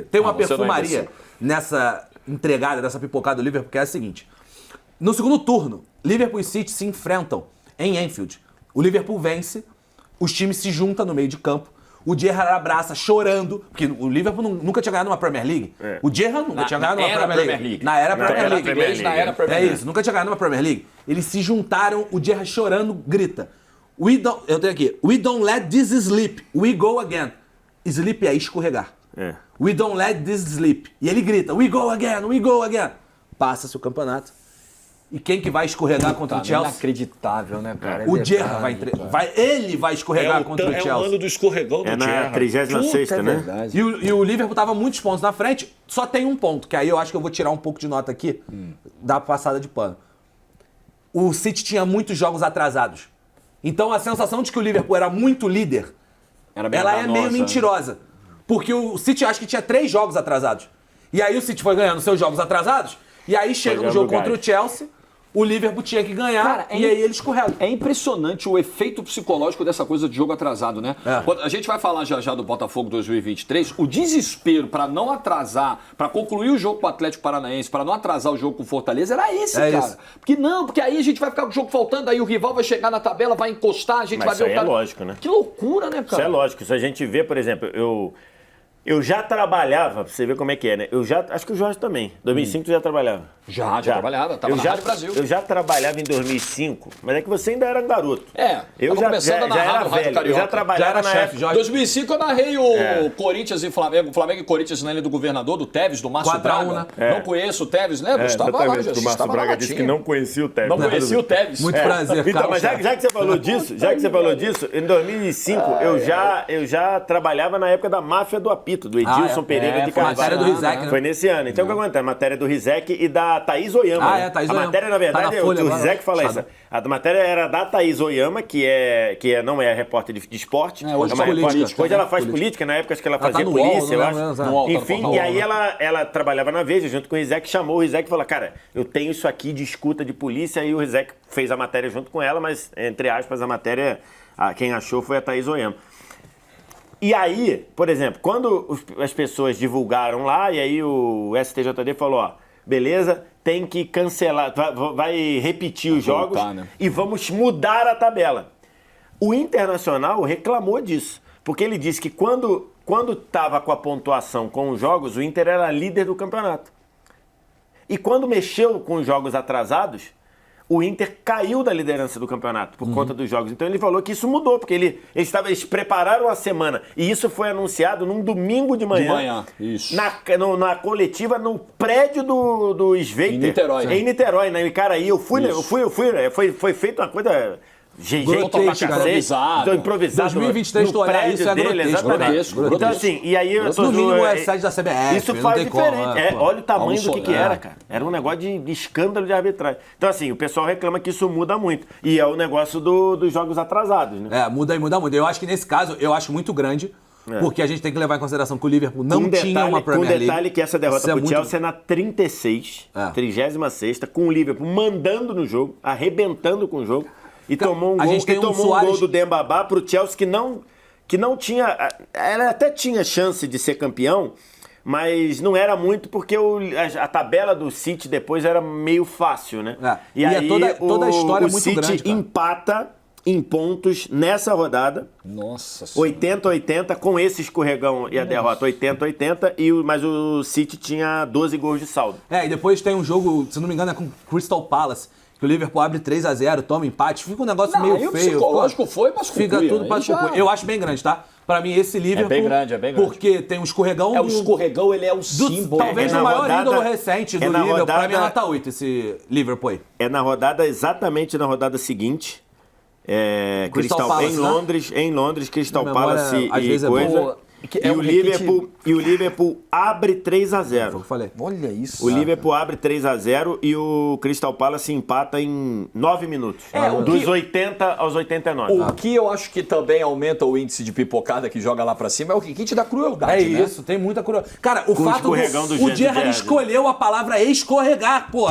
C: Tem uma perfumaria nessa entregada, nessa pipocada do Liverpool, que é a seguinte. No segundo turno, Liverpool e City se enfrentam em Anfield. O Liverpool vence, os times se juntam no meio de campo, o Gerrard abraça chorando, porque o Liverpool nunca tinha ganhado uma Premier League. O Gerrard nunca tinha ganhado uma Premier League. Na era Premier League. É isso, nunca tinha ganhado uma Premier League. Eles se juntaram, o Gerrard chorando, grita. Eu tenho aqui. We don't let this sleep, we go again. Sleep é escorregar. We don't let this sleep. E ele grita, we go again, we go again. Passa-se o campeonato. E quem que vai escorregar contra o Chelsea?
A: Inacreditável, né, cara?
C: O Gerrard ele vai escorregar contra o Chelsea.
A: É o ano do escorregão do Gerrard.
B: É na 36ª, né?
C: E o Liverpool tava muitos pontos na frente, só tem um ponto, que aí eu acho que eu vou tirar um pouco de nota aqui, da passada de pano. O City tinha muitos jogos atrasados. Então a sensação de que o Liverpool era muito líder, ela é meio mentirosa. Porque o City acho que tinha 3 jogos atrasados. E aí o City foi ganhando seus jogos atrasados, e aí chega no jogo contra o Chelsea, o Liverpool tinha que ganhar, cara, e aí ele escorrega.
A: É impressionante o efeito psicológico dessa coisa de jogo atrasado, né? Quando a gente vai falar já do Botafogo 2023, o desespero para não atrasar, para concluir o jogo com o Atlético Paranaense, para não atrasar o jogo com o Fortaleza, era esse, cara. Isso. Porque aí a gente vai ficar com o jogo faltando, aí o rival vai chegar na tabela, vai encostar, a gente vai ver o cara...
B: Isso é lógico, né?
A: Que loucura, né, cara?
B: Isso é lógico. Se a gente vê, por exemplo, Eu já trabalhava, pra você ver como é que é, né? Acho que o Jorge também. 2005 tu já trabalhava.
A: Já trabalhava, tava na Rádio Brasil.
B: Eu já trabalhava em 2005, mas é que você ainda era um garoto.
A: Eu
B: já
A: começando a narrar
B: era
A: no Rádio
B: velho.
A: Carioca.
B: Eu já trabalhava na época.
C: Jorge.
A: 2005 eu narrei o Corinthians e Flamengo. Flamengo e Corinthians na ilha do governador, do Tevez, do Márcio
C: 4-1,
A: Braga.
C: né?
A: Não conheço o Tevez, né? Estava lá,
B: Exatamente, o Márcio Braga disse que não conhecia o Tevez.
A: Não conhecia o Tevez.
C: Muito prazer,
B: Então,
C: Carlos.
B: mas já que você falou disso, em 2005 eu já trabalhava na época da máfia do apito, do Edilson Pereira de Carvalho.
C: Matéria do Rizek, né?
B: Foi nesse ano. Então o que acontece? A matéria do Rizek e da Thaís Oyama.
C: Thaís
B: a
C: Oyama.
B: matéria, na verdade,
C: Tá na Folha
B: o
C: agora,
B: Rizek fala
C: sabe?
B: isso. A matéria era da Thaís Oyama, não é repórter de esporte.
A: Hoje
B: uma
A: é política,
B: repórter- hoje
A: né?
B: ela faz política, na época acho que ela
C: tá
B: fazia
C: no
B: polícia,
C: UOL,
B: eu
C: né?
B: acho.
C: No
A: UOL, tá no
B: Enfim,
A: portal
B: e aí
A: UOL,
B: ela trabalhava na Veja junto com o Rizek, chamou o Rizek e falou, cara, eu tenho isso aqui de escuta de polícia, e o Rizek fez a matéria junto com ela, mas, entre aspas, a matéria, quem achou foi a Thaís Oyama. E aí, por exemplo, quando as pessoas divulgaram lá, e aí o STJD falou, ó, beleza, tem que cancelar, vai repetir os jogos
A: né?
B: e vamos mudar a tabela. O Internacional reclamou disso, porque ele disse que quando estava com a pontuação com os jogos, o Inter era líder do campeonato. E quando mexeu com os jogos atrasados, o Inter caiu da liderança do campeonato por conta dos jogos. Então ele falou que isso mudou, porque eles prepararam a semana. E isso foi anunciado num domingo de manhã.
A: Isso.
B: Na coletiva, no prédio do Sveiter.
A: Em Niterói.
B: Em Niterói, né? E, cara, aí eu fui, foi feita uma coisa...
A: Improvisado.
B: Improvisado.
C: 2023, tu olhar isso é
B: dele,
C: grotesco.
B: exatamente.
A: Grotesco.
B: Então, assim, e aí...
C: No mínimo é site da CBF.
B: Isso
C: não
B: faz
C: tem
B: diferente.
C: como,
B: Olha o tamanho do que
A: É.
B: era, cara. Era um negócio de escândalo de arbitragem. Então, assim, o pessoal reclama que isso muda muito. E é o negócio dos jogos atrasados, né?
C: Muda muito. Eu acho que nesse caso, eu acho muito grande, porque a gente tem que levar em consideração que o Liverpool não tinha uma Premier League.
B: Com detalhe que essa derrota pro Chelsea é na 36ª, com o Liverpool mandando no jogo, arrebentando com o jogo, e tomou um gol do Dembabá pro Chelsea que não tinha... Ela até tinha chance de ser campeão, mas não era muito porque a tabela do City depois era meio fácil, né?
C: E aí toda a história é muito
B: City
C: grande, cara.
B: empata em pontos nessa rodada.
A: Nossa Senhora.
B: 80-80, com esse escorregão e a derrota 80-80, mas o City tinha 12 gols de saldo.
C: E depois tem um jogo, se não me engano, é com Crystal Palace, que o Liverpool abre 3-0, toma empate, fica um negócio meio feio.
A: O psicológico foi, mas
C: fica tudo para Eu acho bem grande, tá? Pra mim, esse Liverpool...
A: É bem grande.
C: Porque tem um escorregão...
A: O escorregão, ele é o símbolo.
C: Talvez o maior ídolo recente do Liverpool. Pra mim, é nota 8, esse Liverpool aí.
B: É exatamente na rodada seguinte.
C: Crystal Palace,
B: em Londres, Crystal Palace
C: e coisa.
B: E o Liverpool abre 3-0.
C: Eu falei.
A: Olha isso.
B: O Liverpool abre 3-0 e o Crystal Palace empata em 9 minutos. Dos 80 aos 89.
A: O que eu acho que também aumenta o índice de pipocada que joga lá pra cima é o requinte da crueldade, né?
C: Isso, tem muita crueldade. Cara, o fato
B: do
C: Gerrard escolheu a palavra escorregar, pô.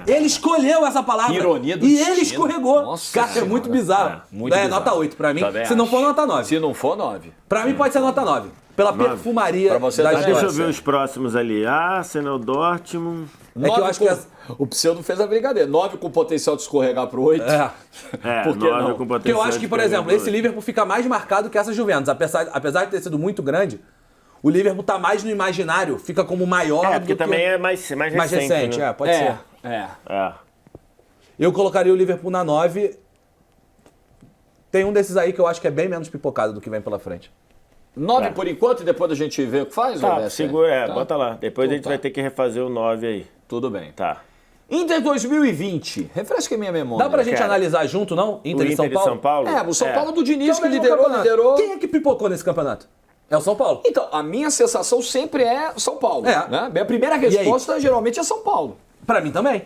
C: Ele escolheu essa palavra.
A: Que ironia do
C: E
A: destino.
C: ele escorregou.
A: Nossa
C: cara,
A: senhora.
C: é muito bizarro.
A: Muito bizarro.
C: Nota 8 pra mim.
A: Também
C: Se não
A: acho.
C: for, nota 9.
A: Se não for, 9.
C: Pra mim pode ser nota 9. Pela perfumaria
A: Pra você
C: da
A: também.
B: Deixa eu
C: história.
B: ver os próximos ali. Arsenal, Dortmund...
C: É que eu acho que...
A: O Pseudo fez a brincadeira. 9 com potencial de escorregar pro 8. Por que
B: 9
A: não?
B: com potencial.
C: Porque eu acho que, por exemplo, esse Liverpool fica mais marcado que essa Juventus. Apesar de ter sido muito grande, o Liverpool tá mais no imaginário, fica como maior do
B: porque
C: que...
B: também é mais recente.
C: Né? Pode ser. Eu colocaria o Liverpool na 9. Tem um desses aí que eu acho que é bem menos pipocado do que vem pela frente.
A: 9 por enquanto e depois a gente vê o que faz?
B: Segura, bota lá. Depois a gente vai ter que refazer o 9 aí.
A: Tudo bem.
B: Tá.
A: Inter 2020. Refresca a minha memória.
C: Dá pra gente analisar junto, não? Inter e São Paulo?
B: São Paulo?
A: O São Paulo do Diniz, que
C: mesmo
A: liderou.
C: campeonato. Quem é que pipocou nesse campeonato? É o São Paulo.
A: Então, a minha sensação sempre é São Paulo. Né? Minha primeira resposta geralmente é São Paulo.
C: Pra mim também.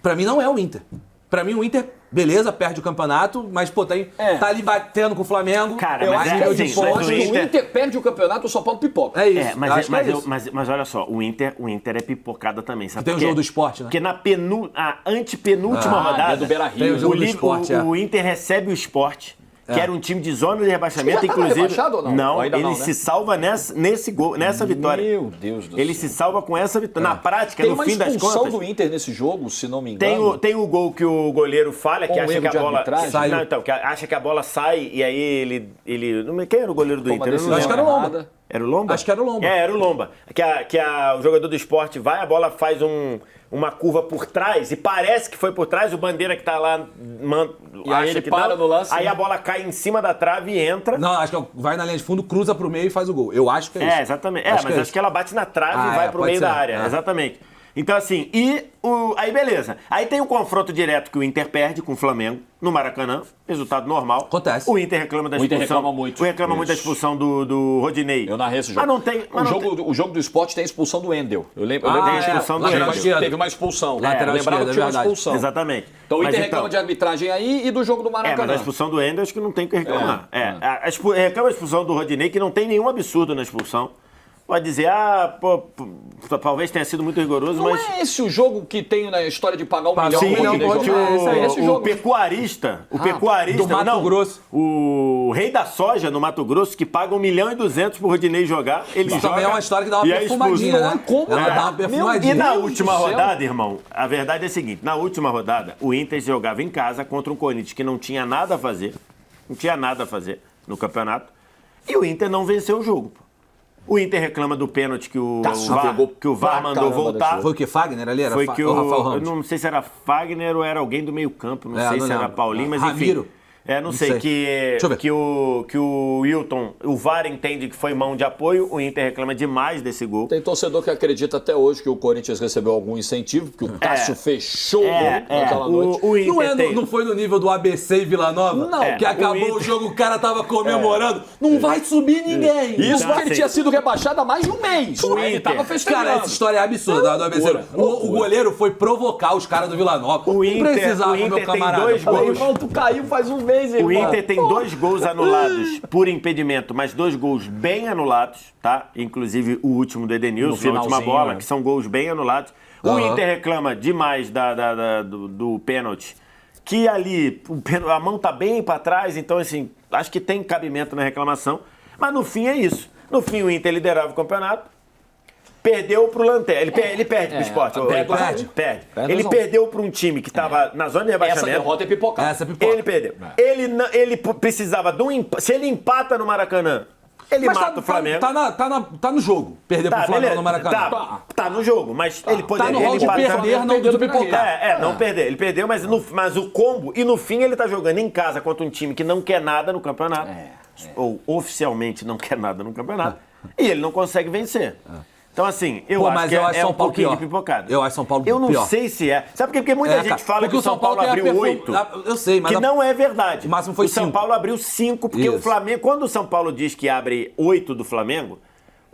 C: Pra mim não é o Inter. Pra mim o Inter, beleza, perde o campeonato, mas pô, tá ali batendo com o Flamengo.
B: Cara,
C: eu
B: mas
C: acho que é o de
B: assim,
C: pontos.
A: Se o Inter perde o campeonato, o São Paulo pipoca.
C: É isso.
B: Mas olha só, o Inter é pipocada também, sabe?
C: Tem o jogo do Sport, né?
B: Porque na antepenúltima rodada,
A: do Beira-Rio.
C: Tem o jogo do Sport,
B: o Inter recebe o Sport, que era um time de zona de rebaixamento,
A: Já tava
B: inclusive.
A: rebaixado ou não?
B: Não,
A: Ainda
B: ele
A: não, né?
B: se salva nesse gol, nessa vitória.
A: Meu Deus do céu.
B: Ele se salva com essa vitória. Na prática,
A: Tem
B: no
A: uma
B: fim das
A: expulsão
B: contas.
A: do Inter nesse jogo, se não me engano.
B: Tem o gol que o goleiro falha, que
A: Com
B: acha
A: erro
B: que a
A: de
B: bola
A: arbitragem?
B: sai. Não, então, que acha que a bola sai e aí ele. Quem era o goleiro do
A: Toma
B: Inter? Eu não
A: decisão
C: acho que
B: lembro.
C: era o
A: errada.
B: Era o Lomba?
C: Acho que era o Lomba.
B: Era o Lomba. O jogador do Sport vai, a bola faz uma curva por trás e parece que foi por trás, o Bandeira que tá lá
A: e aí ele para no lance.
B: Aí a bola cai em cima da trave e entra.
C: Não, acho que vai na linha de fundo, cruza pro meio e faz o gol. Eu acho que é isso.
B: Exatamente. Acho que ela bate na trave e vai pro meio da área. Exatamente. Então, assim, aí beleza. Aí tem um confronto direto que o Inter perde com o Flamengo no Maracanã, resultado normal.
C: Acontece.
B: O Inter reclama da expulsão.
A: O Inter reclama muito.
B: O reclama muito da expulsão do Rodinei.
A: Eu narrei esse jogo.
B: Mas não tem...
A: O jogo do Sport tem a expulsão do Wendel. Eu lembro
B: tem a expulsão do Wendel.
A: Teve uma expulsão.
C: Lateral
A: lembrava que tinha uma expulsão.
B: Exatamente.
A: Então o Inter reclama de arbitragem aí e do jogo do Maracanã.
B: Mas a expulsão do Wendel acho que não tem o que reclamar. Reclama a expulsão do Rodinei, que não tem nenhum absurdo na expulsão. Pode dizer, talvez tenha sido muito rigoroso,
A: não
B: mas...
A: Não é esse o jogo que tem na história de pagar $1 milhão?
B: Sim, o pecuarista,
C: do Mato Grosso.
B: O rei da soja no Mato Grosso, que paga $1,2 milhão pro Rodinei jogar, ele joga...
C: Também é uma história que dá uma perfumadinha, né?
A: Ela
C: dá uma perfumadinha.
B: E na última rodada, irmão, a verdade é a seguinte, na última rodada, o Inter jogava em casa contra um Corinthians que não tinha nada a fazer, no campeonato, e o Inter não venceu o jogo, pô. O Inter reclama do pênalti que o VAR mandou voltar.
C: Foi o que? Fagner ali? Era
B: foi que
C: o Rafael Ramos?
B: Eu não sei se era Fagner ou era alguém do meio campo. Não sei se era Paulinho, mas
C: Ramiro.
B: enfim. Não sei. Que o Wilton, o VAR entende que foi mão de apoio, o Inter reclama demais desse gol.
A: Tem torcedor que acredita até hoje que o Corinthians recebeu algum incentivo, porque o Cássio fechou naquela noite.
B: O Inter
C: não foi no nível do ABC e Vila Nova?
A: Não.
C: Que acabou o jogo, o cara tava comemorando. Não vai subir ninguém.
A: Isso porque ele tinha sido rebaixado há mais de um mês. Ele tava festejando.
C: Cara, essa história é absurda do ABC. O goleiro foi provocar os caras do Vila Nova.
B: O Inter
C: meu camarada.
B: Tem 2 gols.
A: Irmão, tu caiu faz um mês, irmão.
B: O Inter tem 2 gols anulados por impedimento, mas 2 gols bem anulados, tá? Inclusive o último do Edenilson, a última bola, que são gols bem anulados. O Inter reclama demais do pênalti, que ali a mão tá bem pra trás, então assim, acho que tem cabimento na reclamação, mas no fim é isso. No fim o Inter liderava o campeonato, perdeu pro Lanterna. Ele perde pro Sport. Perde. Ele perdeu pra um time que tava na zona de rebaixamento.
A: Essa derrota é pipocada.
B: Ele perdeu. Ele precisava de um empate. Se ele empata no Maracanã, ele mata o Flamengo.
C: Tá no jogo. Perder pro Flamengo no Maracanã.
B: Tá no jogo, mas ele poderia...
C: Tá no rol de perder, não de pipocar.
B: Não perder. Ele perdeu, mas o combo... E no fim ele tá jogando em casa contra um time que não quer nada no campeonato. Ou oficialmente não quer nada no campeonato. E ele não consegue vencer. Então, assim, eu acho que é um pouquinho de pipocada.
C: Eu acho São Paulo pior.
B: Eu não sei se é. Sabe por quê? Porque muita gente fala que o São Paulo abriu 8.
C: Eu sei, mas...
B: Que não é verdade.
C: O máximo foi 5.
B: O São Paulo abriu 5, porque o Flamengo... Quando o São Paulo diz que abre 8 do Flamengo,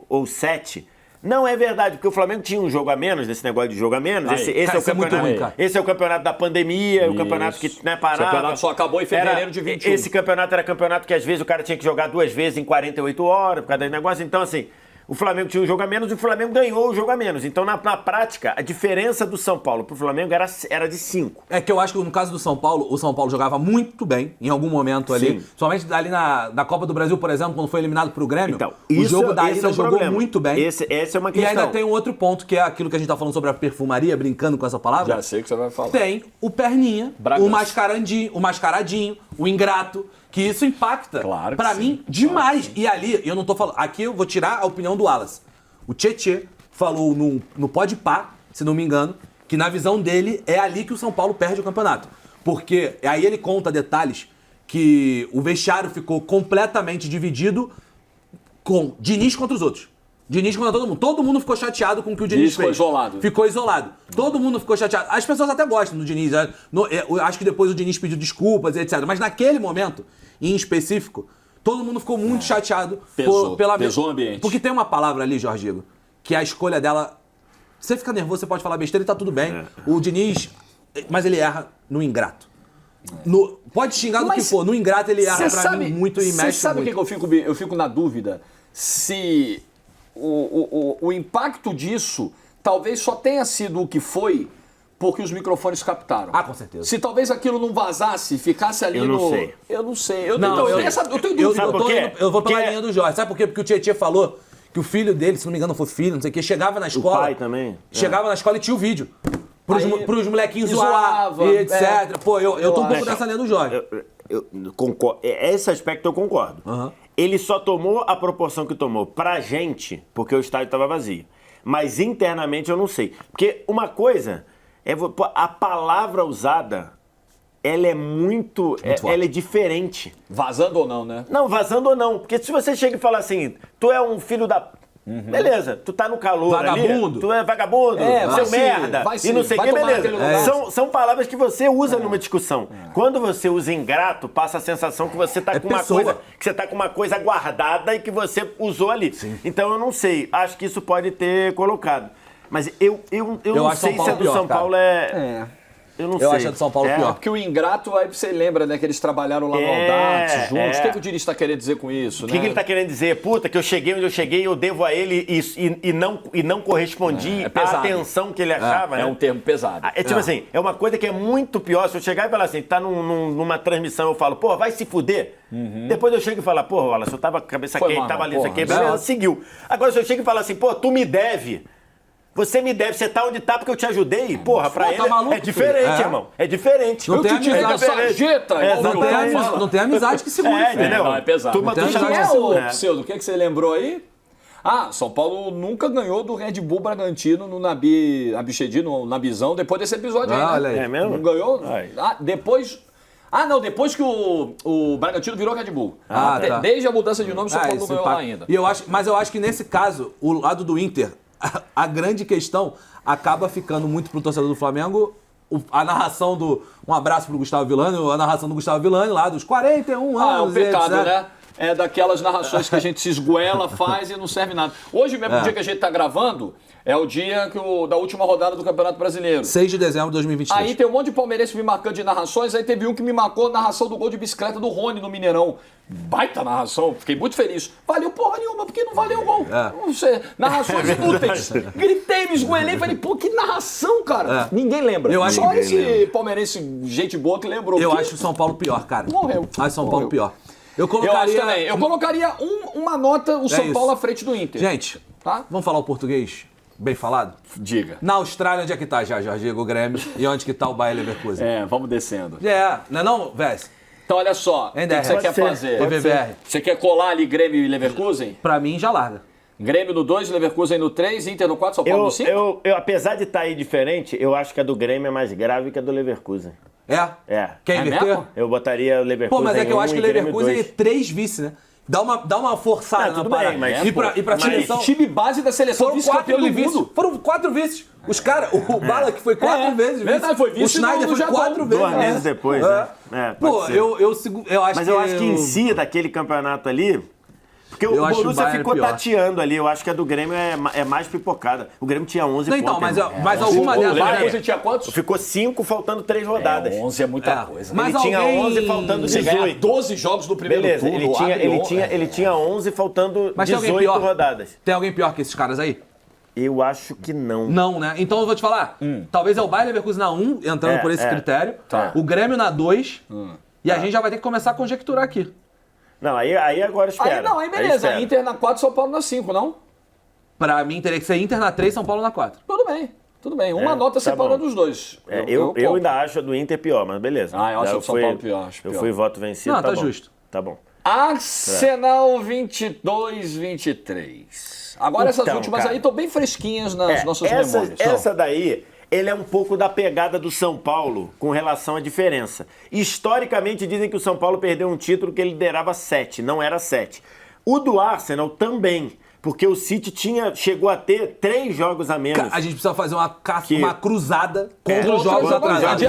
B: ou 7... Não é verdade, porque o Flamengo tinha um jogo a menos, nesse negócio de jogo a menos. Esse é o campeonato. Esse é o campeonato da pandemia, o campeonato que parava. O
A: campeonato só acabou em fevereiro de 21.
B: Esse campeonato era campeonato que às vezes o cara tinha que jogar 2 vezes em 48 horas, por causa do negócio. Então, assim, o Flamengo tinha um jogo a menos e o Flamengo ganhou o jogo a menos. Então, na prática, a diferença do São Paulo pro Flamengo era de 5.
C: É que eu acho que no caso do São Paulo, o São Paulo jogava muito bem em algum momento ali. Somente ali na Copa do Brasil, por exemplo, quando foi eliminado pro Grêmio,
B: então,
C: o jogo da ida jogou
B: problema.
C: muito bem.
B: Essa é uma questão.
C: E ainda tem um outro ponto, que é aquilo que a gente tá falando sobre a perfumaria, brincando com essa palavra.
A: Já sei o que você vai falar.
C: Tem o perninha,
A: Bragança.
C: o mascaradinho, o ingrato, que isso impacta,
A: claro
C: pra mim, demais. E ali, eu não tô falando... Aqui eu vou tirar a opinião do Wallace. O Tietê falou no Podpah, se não me engano, que na visão dele é ali que o São Paulo perde o campeonato. Porque aí ele conta detalhes que o vestiário ficou completamente dividido com Diniz contra os outros. Diniz contra todo mundo. Todo mundo ficou chateado com o que o Diniz fez. Ficou isolado. Todo mundo ficou chateado. As pessoas até gostam do Diniz. Eu acho que depois o Diniz pediu desculpas, etc. Mas naquele momento, em específico, todo mundo ficou muito chateado
A: pesou o ambiente.
C: Porque tem uma palavra ali, Jorge Igor, que a escolha dela... Você fica nervoso, você pode falar besteira e tá tudo bem. O Diniz... Mas ele erra no ingrato. Pode xingar do que for. No ingrato ele erra pra mim muito e mexe muito.
A: Você sabe o que eu fico na dúvida? Se o impacto disso talvez só tenha sido o que foi porque os microfones captaram.
C: Ah, com certeza.
A: Se talvez aquilo não vazasse, ficasse ali
B: Eu não sei.
A: Eu não sei. Eu tenho
B: Eu
A: dúvida.
C: Eu vou pela linha do Jorge. Sabe por quê? Porque o Tietê falou que o filho dele, se não me engano, foi filho, não sei o quê, chegava na escola...
B: O pai também.
C: Chegava na escola e tinha o vídeo. Pros molequinhos zoar e etc. Pô, eu tô um pouco dessa linha do Jorge.
B: Eu concordo. Esse aspecto eu concordo. ele só tomou a proporção que tomou pra gente, porque o estádio estava vazio. Mas internamente eu não sei. Porque uma coisa, a palavra usada, ela é muito ela é diferente.
A: Vazando ou não, né?
B: Não, vazando ou não. Porque se você chega e fala assim, tu é um filho da... Beleza, tu tá no calor
C: vagabundo.
B: ali, tu é vagabundo, seu merda, e não sei o que, beleza. São palavras que você usa numa discussão. Quando você usa ingrato, passa a sensação que você tá com uma coisa, que você tá com uma coisa guardada e que você usou ali. Sim. Então eu não sei, acho que isso pode ter colocado. Mas eu não sei se a do São Paulo Eu não sei.
C: Eu acho a do São Paulo pior.
A: Porque o ingrato, aí você lembra, né, que eles trabalharam lá no Audax juntos. O que o Diniz está querendo dizer com isso,
B: né? O que ele está querendo dizer? Puta, que eu cheguei onde eu cheguei, eu devo a ele e não correspondi à atenção que ele achava, né?
A: É um termo pesado.
B: Tipo assim, é uma coisa que é muito pior. Se eu chegar e falar assim, tá numa transmissão, eu falo, pô, vai se fuder. Depois eu chego e falo, pô, olha, eu tava com a cabeça quente, tava ali, isso aqui, beleza, seguiu. Agora se eu chego e falo assim, pô, tu me deve. Você me deve, você tá onde tá porque eu te ajudei. Porra, pra ele é diferente, irmão. É diferente.
C: Não tem amizade. Não tem amizade que segure.
A: Entendeu? Não, é pesado.
B: O
A: Pseudo, o que você lembrou aí? Ah, São Paulo nunca ganhou do Red Bull Bragantino no Abichedi, no Nabizão, depois desse episódio aí, né?
B: Olha aí. É mesmo?
A: Não ganhou? Depois que o Bragantino virou Red Bull.
C: Tá.
A: Desde a mudança de nome, o São Paulo não ganhou lá ainda.
C: Mas eu acho que nesse caso, o lado do Inter... A grande questão acaba ficando muito pro torcedor do Flamengo a narração do... Um abraço pro Gustavo Villani, a narração do Gustavo Villani lá dos 41 anos.
A: É um pecado, né? É daquelas narrações que a gente se esguela, faz e não serve nada. Hoje mesmo, o dia que a gente tá gravando, é o dia da última rodada do Campeonato Brasileiro.
C: 6 de dezembro de 2023.
A: Aí tem um monte de palmeirense me marcando de narrações, aí teve um que me marcou a narração do gol de bicicleta do Rony no Mineirão. Baita narração, fiquei muito feliz. Valeu porra nenhuma, porque não valeu o gol. Não sei, narrações inúteis. Gritei, me esgoelei, falei, pô, que narração, cara. Ninguém lembra. Só esse palmeirense, gente boa, que lembrou.
C: Eu acho o São Paulo pior, cara.
A: Morreu.
C: Acho o São Paulo pior.
A: Eu colocaria uma nota o São Paulo à frente do Inter.
C: Gente, vamos falar o português bem falado?
A: Diga.
C: Na Austrália, onde é que tá já, Jorge, o Grêmio? E onde que tá o Bayer Leverkusen?
A: Vamos descendo.
C: Não é não, Vés?
A: Então, olha só, o que você quer fazer? Você quer colar ali Grêmio e Leverkusen?
C: Pra mim, já larga.
A: Grêmio no 2, Leverkusen no 3, Inter no 4, São Paulo no 5?
B: Eu, apesar de estar aí diferente, eu acho que a do Grêmio é mais grave que a do Leverkusen. Quer
C: inverter?
B: Mesmo? Eu botaria o Leverkusen.
C: Pô, mas é que eu acho que o Leverkusen é 3 vice, né? Dá uma forçada na parada. E pra seleção...
A: Time base da seleção,
C: vice-campeão do mundo. Foram 4 vices. Os caras, o Bala que foi 4 vezes.
A: Verdade, foi vice.
C: O Schneider foi 4 vezes.
B: 2 meses depois, né?
C: Pô, eu acho
B: Mas eu acho que em si, daquele campeonato ali... Porque o Borussia ficou tateando ali. Eu acho que a do Grêmio é mais pipocada. O Grêmio tinha 11 pontos.
C: Então, mas alguma delas...
A: O Leverkusen tinha quantos?
B: Ficou 5, faltando 3 rodadas.
A: 11 é muita coisa.
B: Mas ele tinha 11, faltando 18.
A: 12 jogos no primeiro turno.
B: Ele tinha 11, faltando 18 rodadas.
C: Tem alguém pior que esses caras aí?
B: Eu acho que não.
C: Não, né? Então eu vou te falar. Talvez é o Bayer Leverkusen na 1, entrando por esse critério. O Grêmio na 2. E a gente já vai ter que começar a conjecturar aqui.
B: Não, aí agora espera.
A: Aí beleza. Aí Inter na 4, São Paulo na 5, não?
C: Pra mim teria que ser Inter na 3, São Paulo na 4.
A: Tudo bem. Uma nota separando os dois.
B: Eu ainda acho a do Inter pior, mas beleza.
A: Eu acho o São Paulo pior.
B: Eu fui voto vencido,
C: não, tá justo.
B: Tá bom.
A: Arsenal 22-23. Agora essas últimas aí estão bem fresquinhas nas nossas memórias.
B: Essa daí... Ele é um pouco da pegada do São Paulo com relação à diferença. Historicamente, dizem que o São Paulo perdeu um título que ele liderava 7, não era 7. O do Arsenal também, porque o City chegou a ter 3 jogos a menos.
C: A gente precisa fazer uma cruzada contra os jogos atrasados.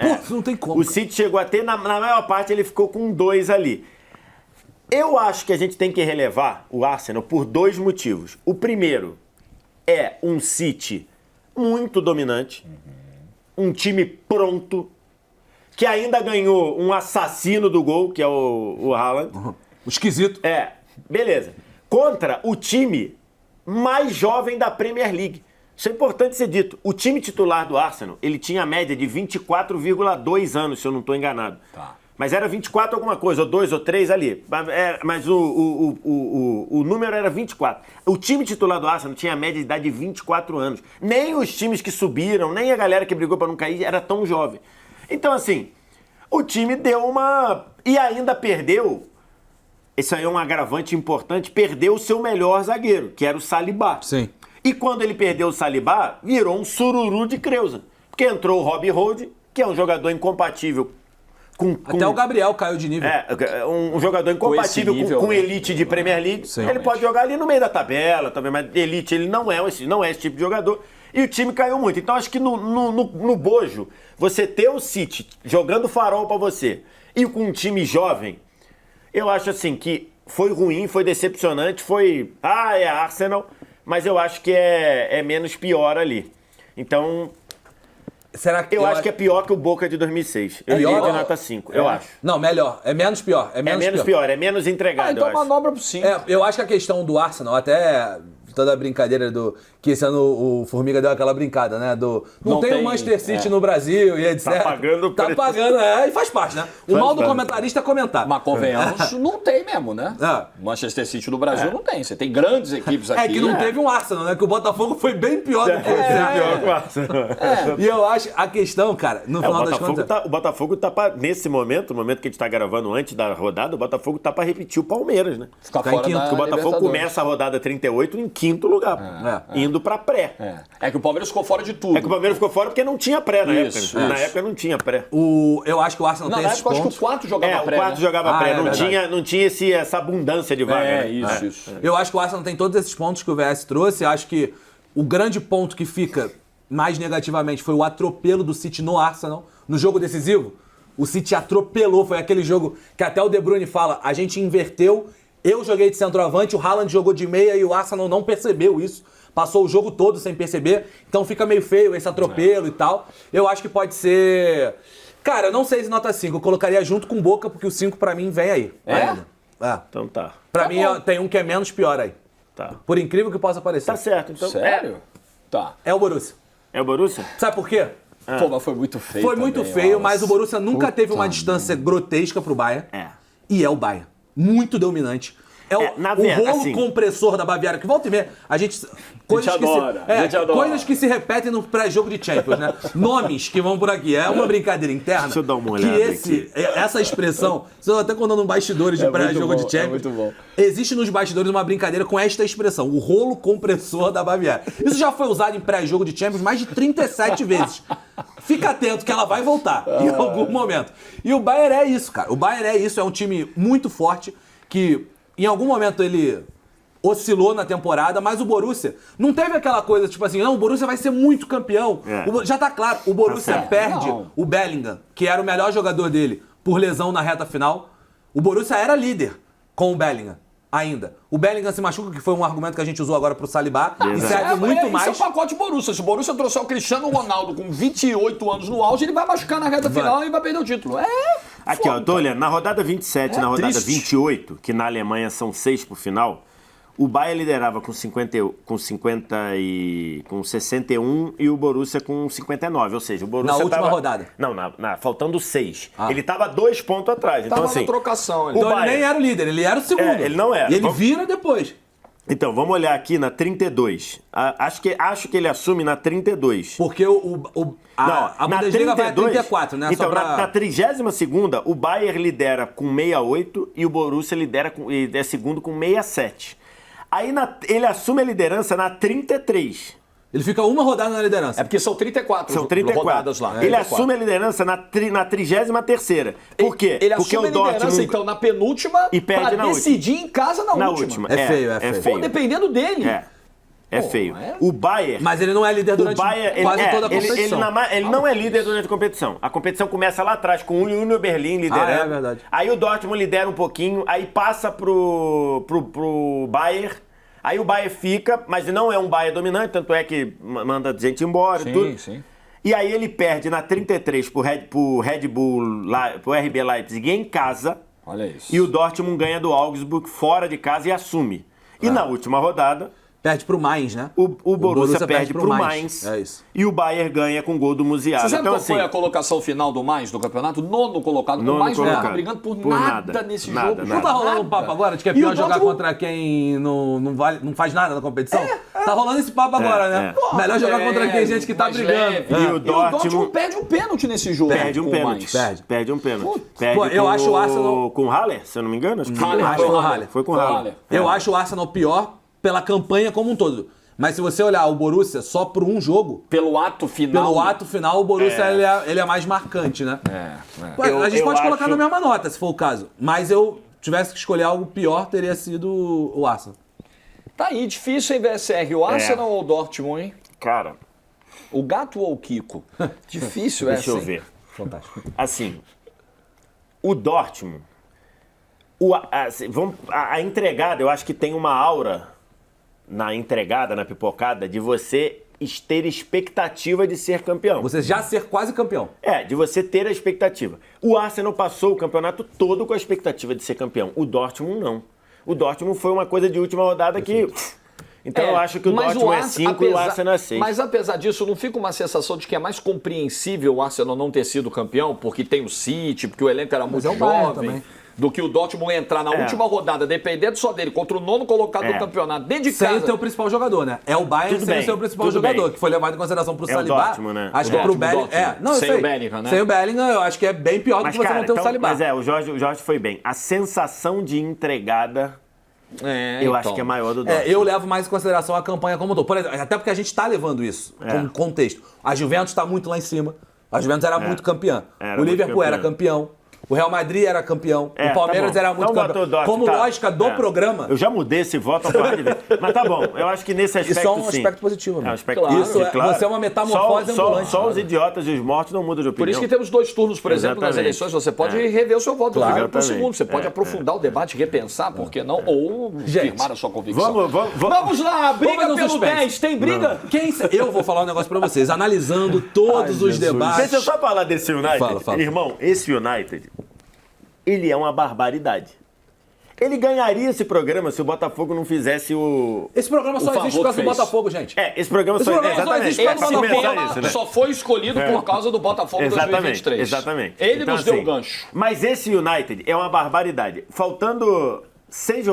B: Putz, não tem como. O City chegou a ter, na maior parte, ele ficou com 2 ali. Eu acho que a gente tem que relevar o Arsenal por 2 motivos. O primeiro é um City... muito dominante, um time pronto, que ainda ganhou um assassino do gol, que é o Haaland.
C: O esquisito.
B: Beleza. Contra o time mais jovem da Premier League. Isso é importante ser dito. O time titular do Arsenal, ele tinha a média de 24,2 anos, se eu não estou enganado. Mas era 24 alguma coisa, ou 2 ou 3 ali. Mas o número era 24. O time titular do Arsenal tinha a média de idade de 24 anos. Nem os times que subiram, nem a galera que brigou para não cair era tão jovem. Então, assim, o time deu uma... E ainda perdeu Isso aí é um agravante importante, perdeu o seu melhor zagueiro, que era o Saliba.
C: Sim.
B: E quando ele perdeu o Saliba, virou um sururu de Creuza. Porque entrou o Robbie Holding, que é um jogador incompatível com...
C: Até o Gabriel caiu de nível.
B: Um jogador incompatível com elite de Premier League.
C: Sim,
B: ele
C: realmente.
B: pode jogar ali no meio da tabela também, mas elite ele não é esse tipo de jogador. E o time caiu muito. Então acho que no bojo, você ter o City jogando farol pra você e com um time jovem, eu acho assim que foi ruim, foi decepcionante, foi... é Arsenal, mas eu acho que é menos pior ali. Então...
C: Será que
B: eu acho que é pior que o Boca de 2006. Eu
C: pior?
B: digo de nota 5, eu acho.
C: Não, melhor. É menos pior. É menos
B: pior, é menos entregado,
A: então
B: eu acho.
A: manobra pro 5.
C: Eu acho que a questão do Arsenal, até toda a brincadeira que esse ano o Formiga deu aquela brincada, né? Não tem o Manchester City no Brasil e etc.
B: Tá pagando
C: Tá pagando, e faz parte, né? O mal do comentarista é comentar.
A: Mas convenhamos, não tem mesmo, né? Manchester City no Brasil não tem. Você tem grandes equipes aqui.
C: É que não teve um Arsenal, né? Que o Botafogo foi bem pior do que o
B: pior que o Arsenal.
C: E eu acho, a questão, cara, no final das contas...
B: O Botafogo tá nesse momento, no momento que a gente tá gravando antes da rodada, o Botafogo tá pra repetir o Palmeiras, né?
A: Ficar fora
B: porque o Botafogo começa a rodada 38 em quinto lugar. Indo pra pré.
A: É que o Palmeiras ficou fora de tudo.
B: É que o Palmeiras ficou fora porque não tinha pré na época.
A: Isso.
B: Na época não tinha pré.
C: Eu acho que o Arsenal tem esses pontos.
A: Eu acho que o 4 jogava pré.
B: O 4 jogava pré.
C: É
B: não tinha essa abundância de vaga.
A: Isso.
C: Eu acho que o Arsenal tem todos esses pontos que o VS trouxe. Eu acho que o grande ponto que fica mais negativamente foi o atropelo do City no Arsenal. No jogo decisivo, o City atropelou. Foi aquele jogo que até o De Bruyne fala, a gente inverteu. Eu joguei de centroavante, o Haaland jogou de meia e o Arsenal não percebeu isso. Passou o jogo todo sem perceber. Então fica meio feio esse atropelo e tal. Eu acho que pode ser... Cara, eu não sei se nota 5. Eu colocaria junto com o Boca, porque o 5 pra mim vem aí. Ainda.
B: Então tá.
C: Pra mim tem um que é menos pior aí.
B: Tá.
C: Por incrível que possa parecer.
B: Tá certo. Então,
A: Sério? Tá.
C: É o Borussia.
B: É o Borussia?
C: Sabe por quê?
A: Pô, mas foi muito feio.
C: Foi muito feio, mas o Borussia nunca teve uma distância grotesca pro Bayern. E é o Bayern. Muito dominante. É o rolo compressor da Baviera, que volta e meia, a gente adora. Coisas que se repetem no pré-jogo de Champions, né? Nomes que vão por aqui. É uma brincadeira interna.
B: Deixa eu dar uma olhada aqui.
C: Essa expressão, estou até contando bastidores de pré-jogo de Champions.
A: É muito bom.
C: Existe nos bastidores uma brincadeira com esta expressão, o rolo compressor da Baviera. Isso já foi usado em pré-jogo de Champions mais de 37 vezes. Fica atento que ela vai voltar em algum momento. E o Bayern é isso, cara. O Bayern é isso, é um time muito forte que... Em algum momento ele oscilou na temporada, mas o Borussia não teve aquela coisa, tipo assim, não, o Borussia vai ser muito campeão. Já tá claro, o Borussia perde o Bellingham, que era o melhor jogador dele, por lesão na reta final. O Borussia era líder com o Bellingham ainda. O Bellingham se machuca, que foi um argumento que a gente usou agora pro Saliba, e serve muito mais.
A: Isso é o pacote Borussia. Se o Borussia trouxer o Cristiano Ronaldo com 28 anos no auge, ele vai machucar na reta final e vai perder o título.
B: Aqui, ó, tô olhando, na rodada 27 na rodada 28, que na Alemanha são 6 pro final, o Bayern liderava com 61 e o Borussia com 59, ou seja, o Borussia
C: na última rodada.
B: Não, faltando 6. Ele tava 2 pontos atrás, então assim...
A: na trocação ali.
C: Então ele nem era o líder, ele era o segundo.
B: Ele não era.
C: E ele vira depois.
B: Então, vamos olhar aqui na 32. Acho que ele assume na 32.
C: Porque a Bundesliga vai a 34, né?
B: Então, na 32ª, o Bayern lidera com 68 e o Borussia é segundo com 67. Aí ele assume a liderança na 33.
C: Ele fica uma rodada na liderança.
A: É porque são 34 rodadas lá.
B: Ele assume a lidança na 33ª. Por quê?
A: Ele
B: porque
A: assume a liderança, então, na penúltima
B: e perde
A: pra decidir em casa na última.
C: É feio.
A: Pô, dependendo dele.
B: É feio. O Bayern...
C: Mas ele não é líder durante quase toda a competição.
B: Ele não é líder durante a competição. A competição começa lá atrás, com o Union Berlin liderando.
C: É verdade.
B: Aí o Dortmund lidera um pouquinho, aí passa pro Bayern. Aí o Bayern fica, mas não é um Bayern dominante, tanto é que manda gente embora e tudo.
A: Sim.
B: E aí ele perde na 33 pro RB Leipzig em casa.
A: Olha isso.
B: E o Dortmund ganha do Augsburg fora de casa e assume. E na última rodada...
C: Perde pro Mainz, né?
B: O Borussia perde pro Mainz.
C: É isso.
B: E o Bayern ganha com gol do Musiala.
A: Você sabe
B: então,
A: qual foi a colocação final do Mainz do campeonato? Nono colocado. O Mainz não tá brigando por nada nesse jogo.
C: Não tá rolando um papo agora de que é pior jogar contra quem não faz nada na competição? Tá rolando esse papo agora, né? Melhor jogar contra quem gente que tá brigando.
B: E o Dortmund
A: perde um pênalti nesse jogo.
B: Perde um pênalti. Perde um pênalti.
C: Pô, eu acho o Arsenal...
B: Com o Haller, se eu não me engano? Acho que
C: Foi o Haller.
B: Foi com o Haller.
C: Eu acho o Arsenal pior pela campanha como um todo. Mas se você olhar o Borussia só por um jogo...
A: Pelo ato final,
C: o Borussia ele é mais marcante, né? A gente pode colocar na mesma nota, se for o caso. Mas eu tivesse que escolher algo pior, teria sido o Arsenal.
A: Tá aí, difícil, hein, VSR? O Arsenal ou o Dortmund, hein?
B: Cara...
A: O gato ou o Kiko? Difícil essa,
B: Deixa eu ver.
C: Fantástico.
B: Assim, o Dortmund... A entregada, eu acho que tem uma aura na entregada, na pipocada, de você ter expectativa de ser campeão.
C: Você já ser quase campeão.
B: De você ter a expectativa. O Arsenal passou o campeonato todo com a expectativa de ser campeão. O Dortmund não. O Dortmund foi uma coisa de última rodada que... Então eu acho que o Dortmund é 5 e o Arsenal é 6.
A: Mas apesar disso, não fica uma sensação de que é mais compreensível o Arsenal não ter sido campeão, porque tem o City, porque o elenco era muito jovem, do que o Dortmund entrar na última rodada, dependendo só dele, contra o 9º colocado do campeonato, dentro de casa.
C: Sem o teu principal jogador, né? É o Bayern sem o seu principal jogador, que foi levado em consideração pro Saliba.
B: O Dortmund, né?
C: Acho que pro Bellingham...
A: Sem o Bellingham, né?
C: Sem o Bellingham, eu acho que é bem pior do que você não ter o Saliba.
B: Mas o Jorge foi bem. A sensação de entregada... eu acho que é maior do Dortmund.
C: Eu levo mais em consideração a campanha como um todo. Por exemplo, até porque a gente está levando isso como contexto. A Juventus está muito lá em cima. A Juventus era muito campeã. O Liverpool era campeão. O Real Madrid era campeão. O Palmeiras era muito campeão. Como lógica do programa...
B: Eu já mudei esse voto a porra de vez. Mas tá bom. Eu acho que nesse aspecto,
C: isso é um aspecto positivo.
B: É um aspecto positivo, claro.
C: Você é uma metamorfose ambulante.
B: Só os idiotas e os mortos não mudam de opinião.
A: Por isso que temos 2 turnos, por exemplo, nas eleições. Você pode rever o seu voto do primeiro para o segundo. Você pode aprofundar o debate, repensar, por que não? Ou firmar a sua convicção. Vamos lá, briga pelo 10. Tem briga?
C: Eu vou falar um negócio para vocês. Analisando todos os debates...
B: Deixa eu só falar desse United.
C: Fala.
B: Irmão, esse United... Ele é uma barbaridade. Ele ganharia esse programa se o Botafogo não fizesse o...
C: Esse programa só existe por causa do Botafogo, gente.
B: Esse programa só existe por causa do Botafogo.
A: Só foi escolhido por causa do Botafogo em 2023.
B: Exatamente.
A: Ele nos deu o gancho.
B: Mas esse United é uma barbaridade. Faltando 6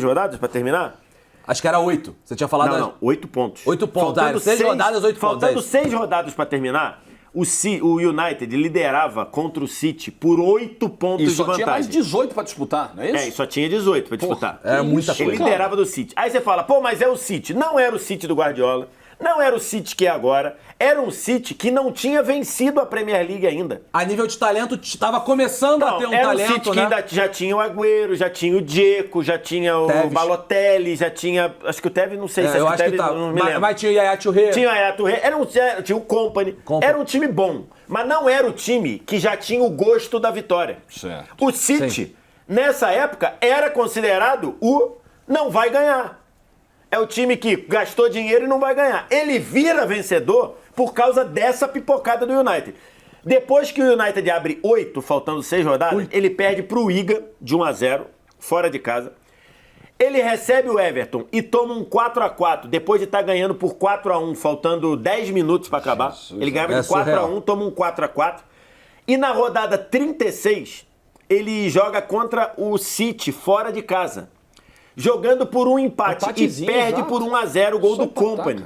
B: rodadas para terminar...
C: Acho que era 8. Você tinha falado...
B: Não, 8 pontos.
C: 8 pontos. Faltando 6 rodadas, 8 pontos.
B: Faltando 6 rodadas para terminar... O United liderava contra o City por 8 pontos de vantagem.
A: E só tinha mais 18 para disputar, não é isso?
B: E só tinha 18 para disputar.
C: Era muita coisa.
B: Ele liderava do City. Aí você fala, mas é o City. Não era o City do Guardiola. Não era o City que é agora. Era um City que não tinha vencido a Premier League ainda.
C: A nível de talento, estava começando a ter um talento,
B: era um City que ainda já tinha o Agüero, já tinha o Dzeko, já tinha o Balotelli, já tinha... Acho que o Tevez, não sei se
C: eu acho que tá. Mas tinha o Yaya Touré.
B: Tinha o Yaya Touré. Tinha o Kompany. Era um time bom. Mas não era o time que já tinha o gosto da vitória.
A: Certo.
B: O City, nessa época, era considerado o não vai ganhar. É o time que gastou dinheiro e não vai ganhar. Ele vira vencedor por causa dessa pipocada do United. Depois que o United abre 8, faltando 6 rodadas, ele perde pro Wigan de 1-0, fora de casa. Ele recebe o Everton e toma um 4-4, depois de estar ganhando por 4-1, faltando 10 minutos para acabar. Ele ganhava de 4-1, toma um 4-4. E na rodada 36, ele joga contra o City, fora de casa. Jogando por um empate e perde por 1-0 o gol do Kompany.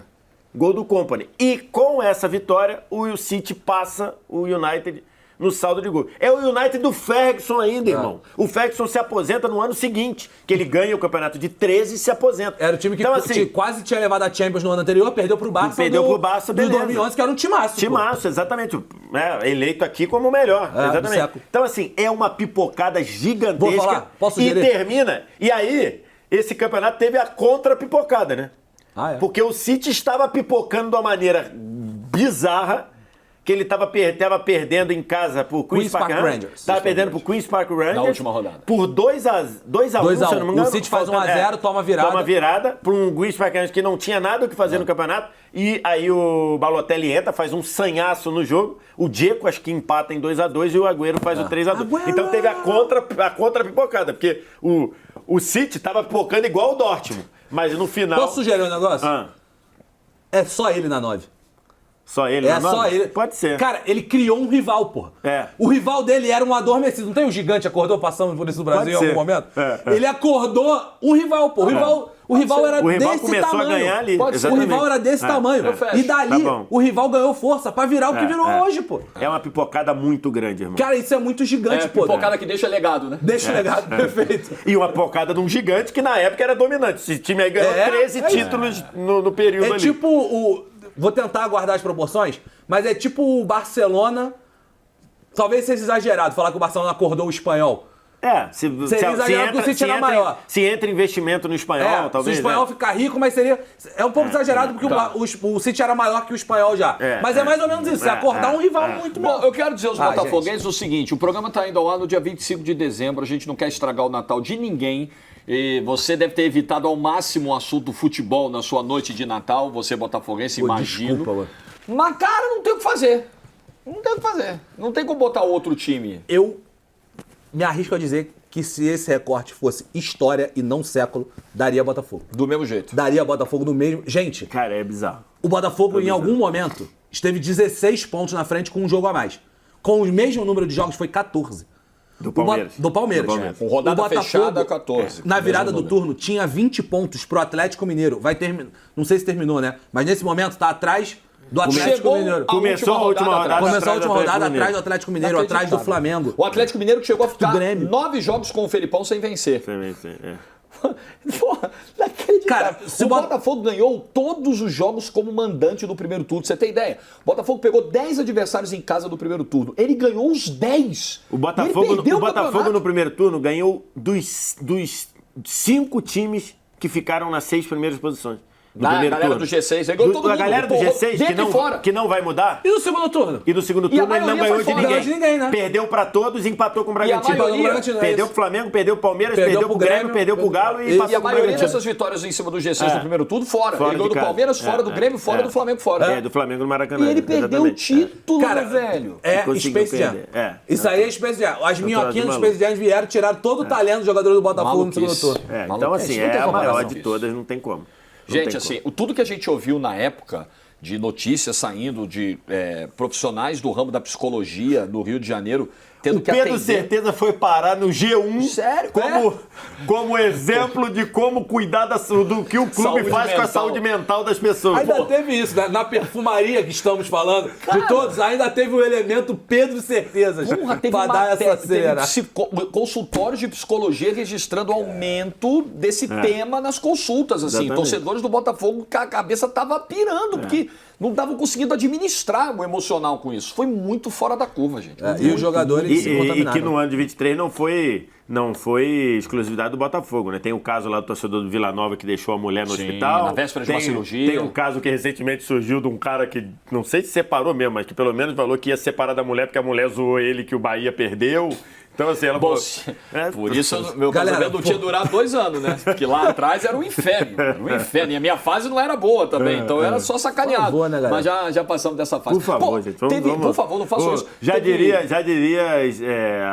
B: Gol do Kompany. E com essa vitória, o City passa o United no saldo de gol. É o United do Ferguson ainda, irmão. O Ferguson se aposenta no ano seguinte, que ele ganha o campeonato de 13 e se aposenta.
C: Era o time que quase tinha levado a Champions no ano anterior, perdeu pro Barça.
B: Perdeu pro Barça, beleza.
C: Do 2011, que era um timaço.
B: Timaço, exatamente. Eleito aqui como o melhor. Exatamente. Então, assim, é uma pipocada gigantesca.
C: Vou falar? Posso
B: e termina. E aí... Esse campeonato teve a contra-pipocada, né? Porque o City estava pipocando de uma maneira bizarra, que ele estava perdendo em casa por Queen's Park Rangers. Estava perdendo por Queen's Park Rangers.
A: Na última rodada.
B: Por 2-1, se eu não me engano.
C: O City faz 1-0, toma virada.
B: Toma virada por um Queen's Park Rangers que não tinha nada o que fazer no campeonato. E aí o Balotelli entra, faz um sanhaço no jogo. O Dzeko acho que empata em 2-2 e o Agüero faz o 3-2. Então teve a contra-pipocada, porque o City estava pipocando igual o Dortmund. Mas no final...
C: Posso sugerir um negócio? É só ele na 9.
B: Só ele,
C: É só ele.
B: Pode ser.
C: Cara, ele criou um rival, porra. O rival dele era um adormecido. Não tem um gigante acordou passando por isso no Brasil em algum momento? Ele acordou um rival, porra. O rival era desse
B: começou
C: tamanho.
B: a ganhar ali.
C: O rival era desse tamanho. E dali, o rival ganhou força pra virar o que virou hoje, pô.
B: É uma pipocada muito grande, irmão.
C: Cara, isso é muito gigante, pô.
A: Pipocada que deixa legado, né?
C: Deixa o legado, perfeito.
B: E uma pipocada de um gigante que na época era dominante. Esse time aí ganhou 13 títulos no período ali.
C: É tipo o... Vou tentar guardar as proporções, mas é tipo o Barcelona... Talvez seja exagerado falar que o Barcelona acordou o espanhol.
B: Se entra investimento no espanhol, talvez.
C: Se o espanhol ficar rico, mas seria... É um pouco exagerado, porque o City era maior que o espanhol já. Mas é mais ou menos isso, é acordar um rival muito bom.
A: Bom, eu quero dizer aos botafoguenses o seguinte, o programa está indo ao ar no dia 25 de dezembro, a gente não quer estragar o Natal de ninguém. E você deve ter evitado ao máximo o assunto do futebol na sua noite de Natal, você botafoguense, imagino.
C: Desculpa,
A: mas, cara, não tem o que fazer. Não tem o que fazer. Não tem como botar outro time.
C: Eu me arrisco a dizer que se esse recorte fosse história e não século, daria Botafogo.
A: Do mesmo jeito.
C: Daria Botafogo do mesmo... Gente...
B: Cara, é bizarro.
C: O Botafogo, em algum momento, esteve 16 pontos na frente com um jogo a mais. Com o mesmo número de jogos, foi 14.
B: Do Palmeiras.
C: Do Palmeiras.
A: Com rodada fechada, 14.
C: Na virada do turno, tinha 20 pontos pro Atlético Mineiro. Vai terminar... Não sei se terminou, né? Mas nesse momento tá atrás... do Atlético Mineiro.
B: Começou a última rodada.
C: Começou a última rodada atrás do Atlético Mineiro, atrás do Flamengo.
A: O Atlético Mineiro que chegou a ficar 9 jogos com o Felipão sem vencer. Porra, inacreditável.
C: Cara,
A: o Botafogo ganhou todos os jogos como mandante do primeiro turno. Você tem ideia? O Botafogo pegou 10 adversários em casa do primeiro turno. Ele ganhou os 10.
B: O Botafogo no primeiro turno ganhou dos 5 times que ficaram nas 6 primeiras posições.
A: A galera do G6, ele ganhou todo mundo.
B: A galera do G6 que não vai mudar.
C: E no segundo turno?
B: E no segundo turno ele não ganhou de ninguém.
C: Né?
B: Perdeu pra todos e empatou com o Bragantino. Perdeu pro Flamengo, perdeu pro Palmeiras, perdeu pro Grêmio, perdeu pro Galo e passou com o Bragantino.
A: E a maioria dessas vitórias em cima do G6 no primeiro turno, fora. Ele ganhou do Palmeiras, fora do Grêmio, fora do Flamengo, fora.
B: Do Flamengo no Maracanã.
A: E ele perdeu o título, velho.
C: É Space Jam. Isso aí é Space Jam. As minhoquinhas do Space Jam vieram, tiraram todo o talento do jogador do Botafogo no segundo turno.
B: Então assim, é a maior de todas, não tem como.
A: Gente, assim, tudo que a gente ouviu na época de notícias saindo de profissionais do ramo da psicologia no Rio de Janeiro tendo que atender...
B: O Pedro certeza foi parar no G1
A: Sério?
B: como exemplo de como cuidar do que o clube faz com a saúde mental das pessoas.
C: Ainda teve isso, né? Na perfumaria que estamos falando, de todos, ainda teve o elemento Pedro Certeza para dar essa acelerada.
A: Consultórios de psicologia registrando aumento desse tema nas consultas. Assim, torcedores do Botafogo, a cabeça tava pirando, porque não estavam conseguindo administrar o emocional com isso. Foi muito fora da curva, gente.
C: E os jogadores se contaminaram.
B: E que no ano de 23 não foi exclusividade do Botafogo, né? Tem o caso lá do torcedor do Vila Nova que deixou a mulher no hospital.
A: Na véspera de uma cirurgia.
B: Tem um caso que recentemente surgiu de um cara que, não sei se separou mesmo, mas que pelo menos falou que ia separar da mulher porque a mulher zoou ele que o Bahia perdeu. Então, assim, ela falou...
A: Por isso, meu casamento não tinha durado 2 anos, né? Porque lá atrás era um inferno. Era um inferno. E a minha fase não era boa também. Então era só sacaneado.
C: Favor, né,
A: mas já passamos dessa fase.
B: Por favor, gente.
A: Por favor, não façam isso.
B: Já diria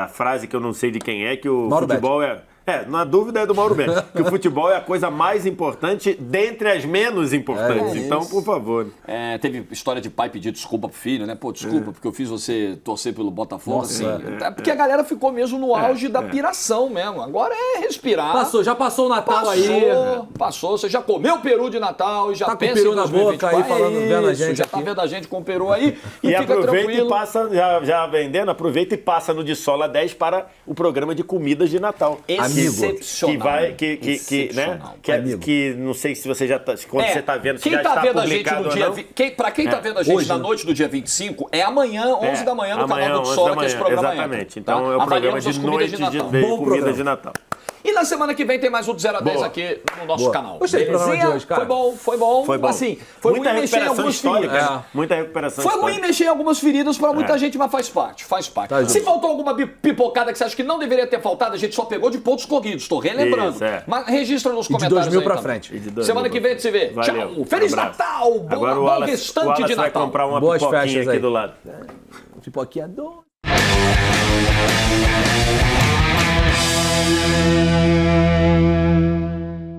B: a frase que eu não sei de quem é, que o futebol é... na dúvida é do Mauro Betti. Que o futebol é a coisa mais importante dentre as menos importantes. Então, por favor.
A: Teve história de pai pedir desculpa pro filho, né? Pô, desculpa, porque eu fiz você torcer pelo Botafogo.
C: Nossa,
A: assim. Porque a galera ficou mesmo no auge da piração mesmo. Agora é respirar.
C: Já passou o Natal aí.
A: Passou. Você já comeu peru de Natal e já
C: tá pensa com o peru na boca aí, vendo a gente.
A: Já tá vendo a gente com o peru aí
B: e fica aproveita tranquilo. E passa, já vendendo, aproveita e passa no de Sola 10 para o programa de comidas de Natal.
A: Excepcional.
B: Que não sei se você já tá, quando você tá vendo, se
A: quem
B: já
A: tá
B: está
A: vendo
B: publicado
A: a gente no dia, pra quem tá vendo a gente na noite do dia 25, é amanhã, 11 da manhã, no canal do Sola, que esse programa
B: exatamente.
A: Entra.
B: Então é o programa de noite de comida de Natal.
A: E na semana que vem tem mais um 0 a 10 aqui no nosso canal.
C: Gostei do programa de hoje, cara.
A: Foi bom. Assim, foi
B: muita
A: ruim mexer em algumas feridas.
B: Muita recuperação
A: Foi ruim mexer em algumas feridas pra muita gente, mas faz parte.
C: Tá,
A: se faltou alguma pipocada que você acha que não deveria ter faltado, a gente só pegou de pontos corridos. Tô relembrando. Mas registra nos comentários.
C: De 2000 pra
A: também.
C: frente.
A: Semana que vem a gente se vê.
B: Valeu.
A: Tchau. Feliz Natal. Bom restante de Natal.
B: Vai comprar uma
C: Boas
B: pipoquinha
C: festas
B: aqui
C: aí.
B: do lado.
C: Pipoquinha doce.